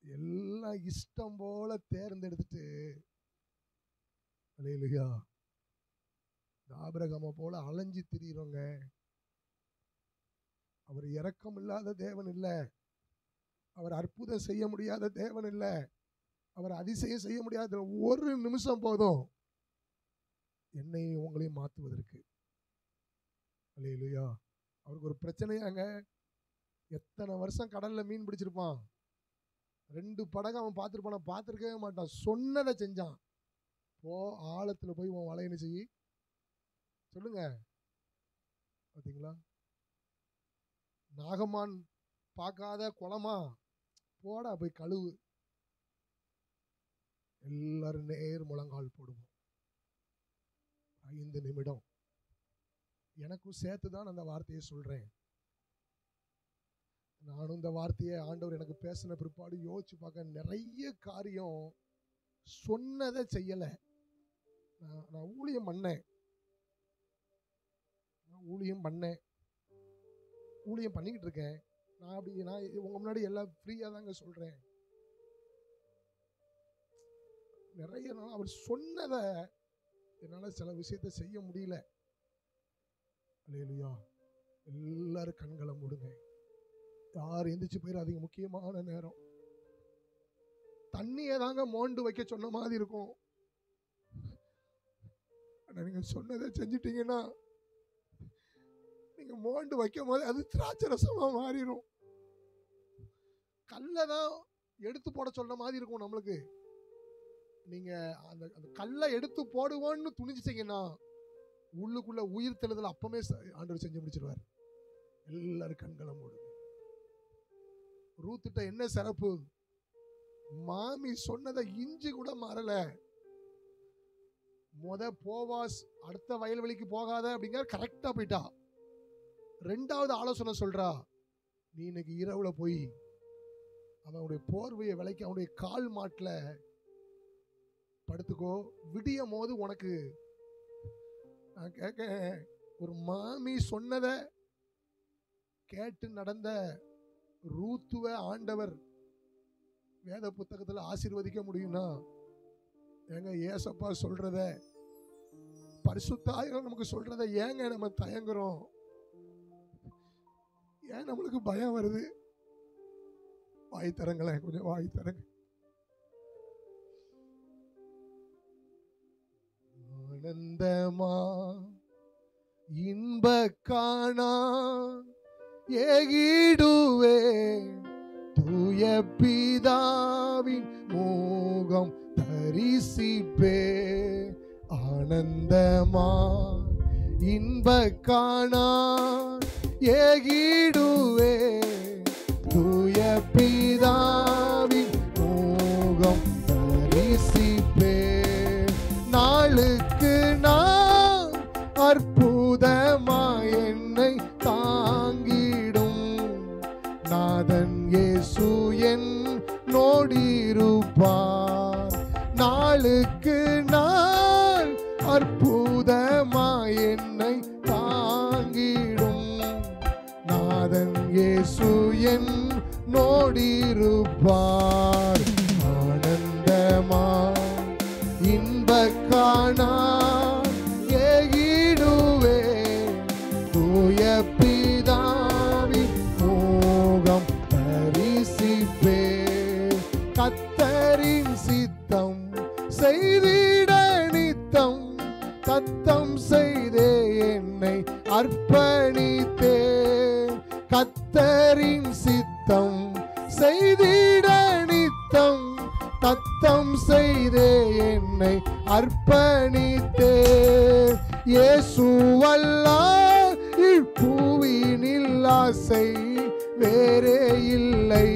எல்லாம் இஷ்டம் போல தேர்ந்தெடுத்துட்டு அல்லேலூயா ஆபிரகாமை போல அலைஞ்சு திரியிறோங்க. அவர் இரக்கம் இல்லாத தேவன் இல்லை, அவர் அற்புதம் செய்ய முடியாத தேவன் இல்லை, அவர் அதிசயம் செய்ய முடியாத. ஒரு நிமிஷம் போதும் என்னையும் உங்களையும் மாற்றுவதற்கு. அல்லேலூயா. அவருக்கு ஒரு பிரச்சனையாங்க. எத்தனை வருஷம் கடல்ல மீன் பிடிச்சிருப்பான், 2 படகு அவன் பார்த்துருப்பான, பார்த்துருக்கவே மாட்டான். சொன்னதை செஞ்சான். போ ஆழத்துல போய் உன் வலையை செய்யி சொல்லுங்க. பார்த்தீங்களா? நாகமான் பார்க்காத குளமா, போடா போய் கழுவு. எல்லாரும் நேர் முழங்கால் போடுவோம். 5 நிமிடம். எனக்கும் சேர்த்து தான் அந்த வார்த்தையை சொல்றேன். நானும் இந்த வார்த்தையை ஆண்டவர் எனக்கு பேசின பிற்பாடு யோசிச்சு பார்க்க நிறைய காரியம் சொன்னதை செய்யல. நான் ஊழியம் பண்ணேன், ஊழியம் பண்ணிக்கிட்டு இருக்கேன். நான் உங்க முன்னாடி எல்லாம் ஃப்ரீயா தாங்க சொல்றேன். நிறைய நாள் அவர் சொன்னதை என்னால சில விஷயத்தை செய்ய முடியல. அல்லேலூயா. எல்லாரும் கண்களை மூடுங்க. யாரும் எந்திரிச்சு போயிடாதீங்க. முக்கியமான நேரம். தண்ணியை தாங்க மோண்டு வைக்க சொன்ன மாதிரி இருக்கும். நீங்க சொன்னதை செஞ்சிட்டீங்கன்னா நீங்க மோண்டு வைக்கும் போது அது திராட்சை ரசமா மாறிடும். கல்லை தான் எடுத்து போட சொன்ன மாதிரி இருக்கும் நம்மளுக்கு. நீங்க அந்த கல்லை எடுத்து போடுவோன்னு துணிச்சிட்டீங்கன்னா உள்ளுக்குள்ள உயிர் தெளிதல் அப்பமே ஆண்டவர் செஞ்சு முடிச்சிருவார். எல்லாரும் கண்களை மூடுங்க. ரூத்துட்ட என்ன சிறப்பு? மாமி சொன்னதை இஞ்சி கூட மாறல. போவாஸ் அடுத்த வயல்வெளிக்கு போகாத அப்படிங்கிற கரெக்டா போயிட்டா. 2வது ஆலோசனை சொல்றா, நீ இன்னைக்கு இரவுல போய் அவனுடைய போர்வையை விலைக்கு அவனுடைய கால் மாட்டுல படுத்துக்கோ. விடியும் போது உனக்கு நான் கேட்க, ஒரு மாமி சொன்னதை கேட்டு நடந்த ரூத்துவ ஆண்டவர் வேத புத்தகத்தில் ஆசீர்வதிக்க முடியும்னா, ஏங்க ஏசப்பா சொல்றத, பரிசுத்த ஆவியானவர் நமக்கு சொல்றத ஏங்க நம்ம தயங்குறோம்? ஏன் நம்மளுக்கு பயம் வருது? வாய் தரங்களேன், கொஞ்சம் வாய் தரங்க. ஆனந்தமா இன்ப காணா ஏகிடுவே தூய பிதாவின் முகம் தரிசிப்பே. ஆனந்தமா இன்ப காணா ஏகிடுவே தூய பிதாவின் முகம் தரிசிப்பே. நாளுக்கு நான் அற்புதமாய் என்னை தாங்கிடும் நாதன் இயேசு என்னோடிருப்பார். நாளுக்கு நாள் அற்புதமாய் என்னை தாங்கிடும் நாதன் இயேசு என்னோடிருப்பார். ஆனந்தமா இன்ப காணா ஏகிடுவே தூய பிதாவின் முகம் தரிசிப்பே. கர்த்தரின் சித்தம் செய்திட நித்தம் தத்தம் செய்தே என்னை அர்ப்பணித்தே. கர்த்தரின் சித்தம் செய்திட நித்தம் தத்தம் செய்தே என்னை அர்ப்பணித்தே. இயேசுவல்லால் இப்பூவினில் ஆசை வேறே இல்லை,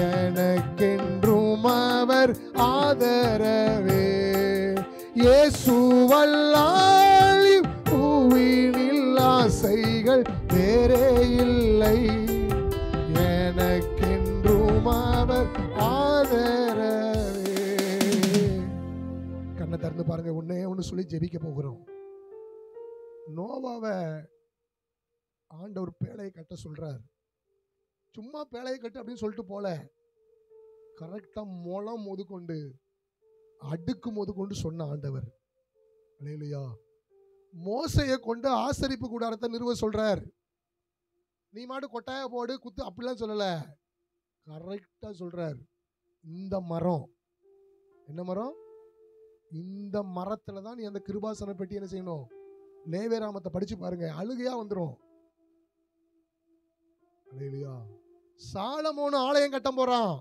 எனக்கென்றும் அவர் ஆதரவே. இயேசுவல்லால் இப்பூவினில் ஆசைகள் வேறே இல்லை, எனக்கென்றும் அவர் ஆதரவே. கண்ணை திறந்து பாருங்க. ஒண்ணே ஒன்று சொல்லி ஜெபிக்க போகிறோம். நோவாவை ஆண்டவர் பேழையை கட்ட சொல்றார். சும்மா பேழையை கட்டு அப்படின்னு சொல்லிட்டு போல, கரெக்டா முளம் முதற்கொண்டு அடுக்கு முதற்கொண்டு சொன்ன ஆண்டவர். அல்லேலூயா. மோசையை கொண்டு ஆசரிப்பு கூடாரத்தை நிறுவ சொல்றார். நீ மாட்டு கொட்டாய போடு குத்து அப்படிலாம் சொல்லல, கரெக்டா சொல்றார். இந்த மரம் என்ன மரம்? இந்த மரத்துல தான் நீ அந்த கிருபாசன பெட்டி என்ன செய்யணும்? லேவியராமத்தை படிச்சு பாருங்க, அழுகையா வந்துடும். அல்லேலூயா. சாலமோன் ஆலயம் கட்ட போறான்.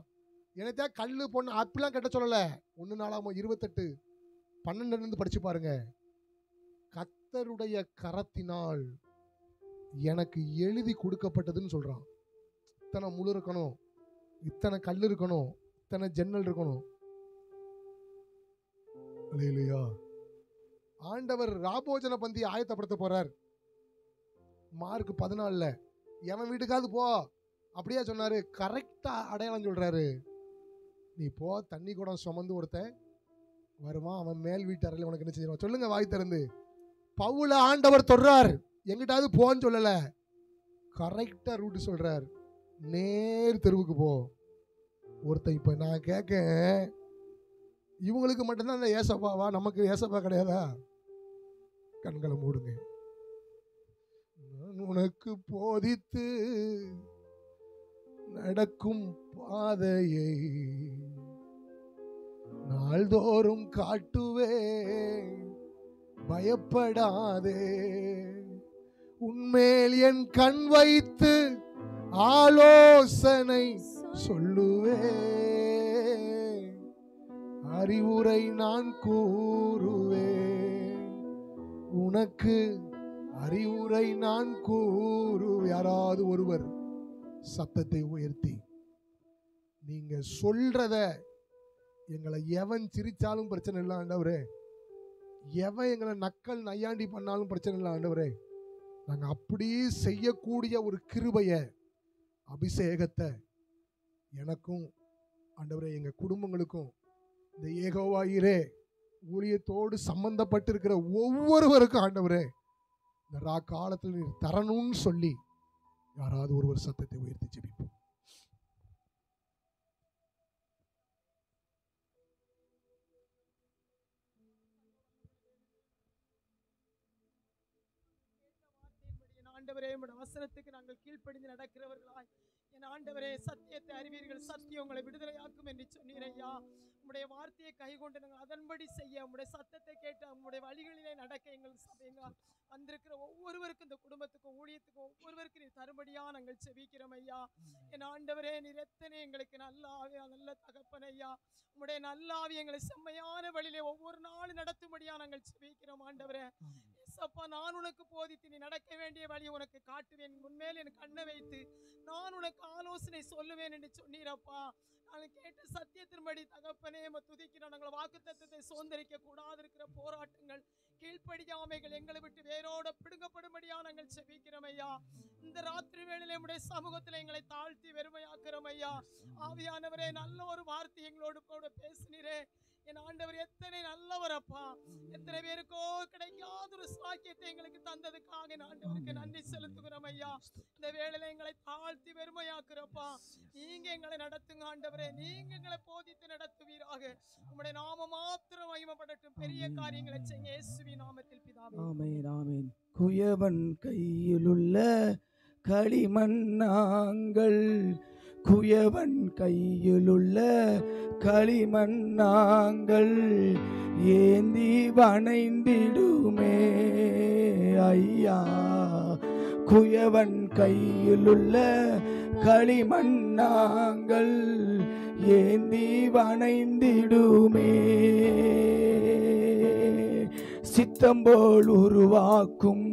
எனத்தா கல்லு பொண்ணு அப்படிலாம் கட்ட சொல்லல. 1 நாளாகமம் 28:12 படிச்சு பாருங்க. கர்த்தருடைய கரத்தினால் எனக்கு எழுதி கொடுக்கப்பட்டதுன்னு சொல்றான். இத்தனை முழு இருக்கணும், இத்தனை கல் இருக்கணும், இத்தனை ஜன்னல் இருக்கணும். அல்லேலூயா. ஆண்டவர் ராபோஜன பந்தி ஆயத்தப்படுத்த போறார். மார்க் 14 எவன் வீட்டுக்காவது போ அப்படியே சொன்னாரு. கரெக்டா அடையாளம் சொல்றாரு. நீ போ, தண்ணி குடம் சுமந்து ஒருத்தன் வருவான், அவன் மேல் வீட்டு அறையில் உனக்கு என்ன செய்யணும் சொல்லுங்க வாய் திறந்து. பவுல ஆண்டவர் தொடுறார், எங்கிட்டாவது போன்னு சொல்லல, கரெக்டா ரூட் சொல்றார். நேர் தெருவுக்கு போ. ஒருத்தன் இப்ப நான் கேட்க, இவங்களுக்கு மட்டும்தான் அந்த ஏசப்பாவா? நமக்கு ஏசப்பா கிடையாதா? கண்களை மூடுங்க. நான் உனக்கு போதித்து நடக்கும் பாதையை நாள்தோறும் காட்டுவே, பயப்படாதே. உன்மேல் என் கண் வைத்து ஆலோசனை சொல்லுவே, அறிவுரை நான் கூறுவே, உனக்கு அறிவுரை நான் கூறு. யாராவது ஒருவர் சத்தத்தை உயர்த்தி, நீங்க சொல்றத எங்களை எவன் சிரிச்சாலும் பிரச்சனை இல்லை ஆண்டவரே, எவன் எங்களை நக்கல் நையாண்டி பண்ணாலும் பிரச்சனை இல்லை ஆண்டவரே, நாங்க அப்படியே செய்யக்கூடிய ஒரு கிருபைய அபிஷேகத்தை எனக்கும் ஆண்டவரே எங்க குடும்பங்களுக்கும் இந்த யெகோவாயிரே ஊழியத்தோடு சம்பந்தப்பட்டு இருக்கிற ஒவ்வொருவருக்கும் ஆண்டவரே இந்த ரா காலத்தில் நீர் தரணும்னு சொல்லி யாராவது ஒருவர் சத்தத்தை உயர்த்தி ஜெபிப்போம். ஆண்டவரே, உம்முடைய வசனத்துக்கு நாங்கள் கீழ்ப்படிந்து நடக்கிறவர்களாய் என் ஆண்டவரே, சத்தியத்தை அறிவீர்கள், சத்தியம் உங்களை விடுதலையாக்கும் என்று சொன்னீர் ஐயா. உம்முடைய வார்த்தையை கைகொண்டு நாங்கள் அதன்படி செய்ய, உம்முடைய சத்தத்தை கேட்டு உம்முடைய வழிகளிலே நடக்க எங்களுக்கு சபைங்க வந்திருக்கிற ஒவ்வொருவருக்கும், இந்த குடும்பத்துக்கும் ஊழியத்துக்கும் ஒவ்வொருவருக்கும் நீர் தரும்படியா நாங்கள் செபிக்கிறோம் ஐயா. என் ஆண்டவரே, நீர் எத்தனை எங்களுக்கு நல்ல ஆவியா, நல்ல தகப்பன் ஐயா. உம்முடைய நல்ல ஆவி எங்களை செம்மையான வழியிலே ஒவ்வொரு நாளும் நடத்தும்படியா நாங்கள் செபிக்கிறோம் ஆண்டவரே. அப்பா, நான் உனக்கு போதித்து நீ நடக்க வேண்டிய வழி உனக்கு காட்டுவேன், உன்மேல் என் கண்ணை வைத்து நான் உனக்கு ஆலோசனை சொல்லுவேன் என்று சொன்னீரப்பா. நாங்கள் கேட்ட சத்தியத்தின்படி தகப்பனே துதிக்கிறோம். நாங்கள் வாக்குத்தத்தத்தை சுதந்திரிக்க கூடாது இருக்கிற போராட்டங்கள், கீழ்ப்படியாமைகள் எங்களை விட்டு வேரோட பிடுங்கப்படும்படியா நாங்கள் செபிக்கிறோம் ஐயா. இந்த ராத்திரி வேளையிலே உம்முடைய சமூகத்தில் எங்களை தாழ்த்தி வெறுமையாக்குறோம் ஐயா. ஆவியானவரே, நல்ல ஒரு வார்த்தை எங்களோடு கூட பேசினீரே என் ஆண்டவர். எத்தனை நல்லவரப்பா, எத்தனை பேருக்கோ கிடைக்காத ஒரு சாக்கியத்தை எங்களுக்கு தந்ததுக்காக என் ஆண்டவருக்கு நன்றி செலுத்துகிறோம் ஐயா. இந்த வேளையில எங்களை தாழ்த்தி வெறுமையாக்குறப்பா. நீங்க எங்களை நடத்துங்க ஆண்டவரே, நீங்க எங்களை போதித்து நடத்துவீராக. உம்முடைய நாம மாத்திரம் மகிமைப்படட்டும். பெரிய காரியங்களை செய்ய இயேசுவின் நாமத்தில் பிதாவே. ஆமென், ஆமென். குயவன் கையிலுள்ள களிமண்ணாங்கள், குயவன் கையிலுள்ள களிமண்ணாங்கள் ஏந்தி வணைந்திடுமே ஐயா. குயவன் கையிலுள்ள களிமண்ணாங்கள் ஏந்தி வணைந்திடுமே. சித்தம்போல் உருவாக்கும்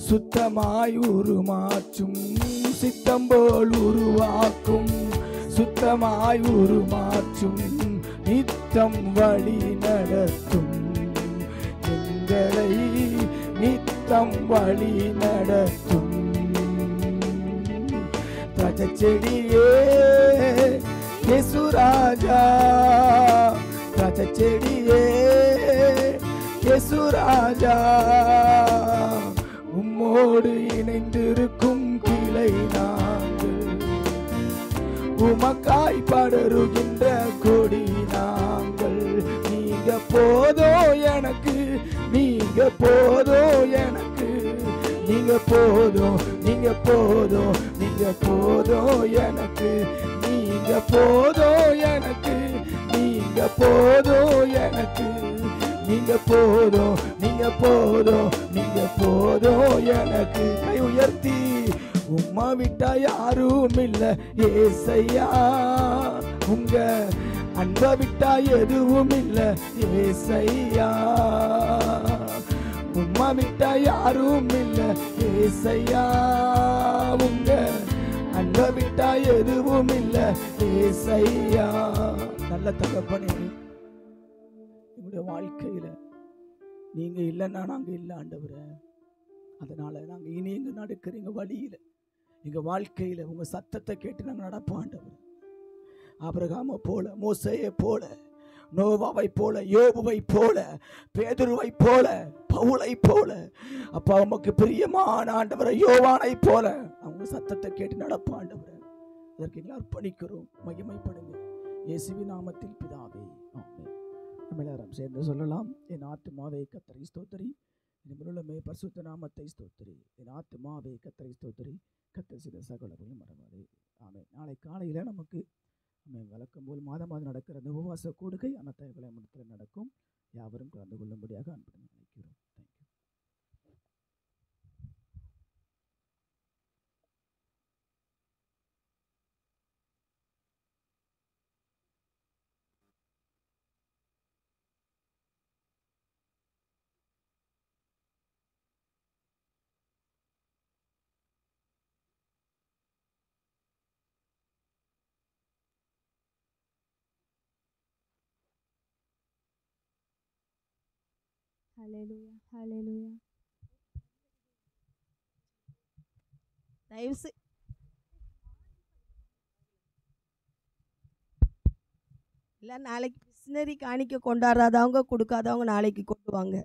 சுத்தமாய் உருமாற்றும், சித்தம்போல் உருவாக்கும் சுத்தமாய் உருமாற்றும், நித்தம் வழி நடத்தும் எங்களை, நித்தம் வழி நடத்தும். திராட்சைச்செடியே இயேசுராஜா, திராட்சைச்செடியே இயேசுராஜா, உம்மோடு இணைந்திருக்கும் கிளை நாங்கள், உமக்காய் படருகின்ற கொடி நாங்கள். நீங்க போதோ எனக்கு, நீங்க போதோ எனக்கு, நீங்க போதோ, நீங்க போதோ, நீங்க போதோ எனக்கு, நீங்க போதோ எனக்கு, நீங்க போதோ எனக்கு, நீங்க போதோ, நீங்க போதோ, நீங்க போதோ எனக்கு. கை உயர்த்தி உம்மா விட்டா யாரும் இல்ல ஏசையா, உங்க அன்பை விட்டா எதுவும் இல்ல ஏசையா, உம்மா விட்டா யாரும் இல்ல ஏசையா, உங்க அன்பை விட்டா எதுவும் இல்ல ஏசையா. நல்ல தகப்பனே, எங்களுடைய வாழ்க்கையில நீங்க இல்லைன்னா நாங்க இல்லை ஆண்டவரே. அதனால நாங்க இனி எங்க நடக்கிறீங்க வழியில, எங்க வாழ்க்கையில உங்க சத்தத்தை கேட்டு நாங்க நடப்போம் ஆண்டவர். ஆபிரகாமை போல, மோசேயை போல, நோவாவை போல, யோபுவை போல, பேதுருவை போல, பவுலை போல, அப்பா உமக்கு பிரியமான ஆண்டவரை யோவானை போல அவங்க சத்தத்தை கேட்டு நடப்போம் ஆண்டவரை. அதற்கு எங்களை அர்ப்பணிக்கிறோம். மகிமைப்படுங்க இயேசுவின் நாமத்தில் பிதாவே, ஆமென். நம்ம எல்லாரும் சேர்ந்து சொல்லலாம். என் ஆத்துமாவே கர்த்தரை ஸ்தோத்திரி, என் பரிசுத்த நாமத்தை ஸ்தோத்திரி, என் ஆத்துமாவே கர்த்தரை ஸ்தோத்திரி, கர்த்தர் செய்த சகலத்தையும் மறவாதே. ஆமென். நாளை காலையில நமக்கு வழக்கம் போல் மாதம் நடக்கிற அந்த உபவாச கூடுகை அன்னத்தாய் மடத்தில் நடக்கும். யாவரும் கலந்து கொள்ளும்படியாக அன்புடன் நினைக்கிறோம். தேங்க்யூ. ஹல்லேலூயா, ஹல்லேலூயா. தயவுசெய்து இல்லை, நாளைக்கு மிஷினரி காணிக்க கொண்டாடாதவங்க, கொடுக்காதவங்க நாளைக்கு கொண்டு வாங்க.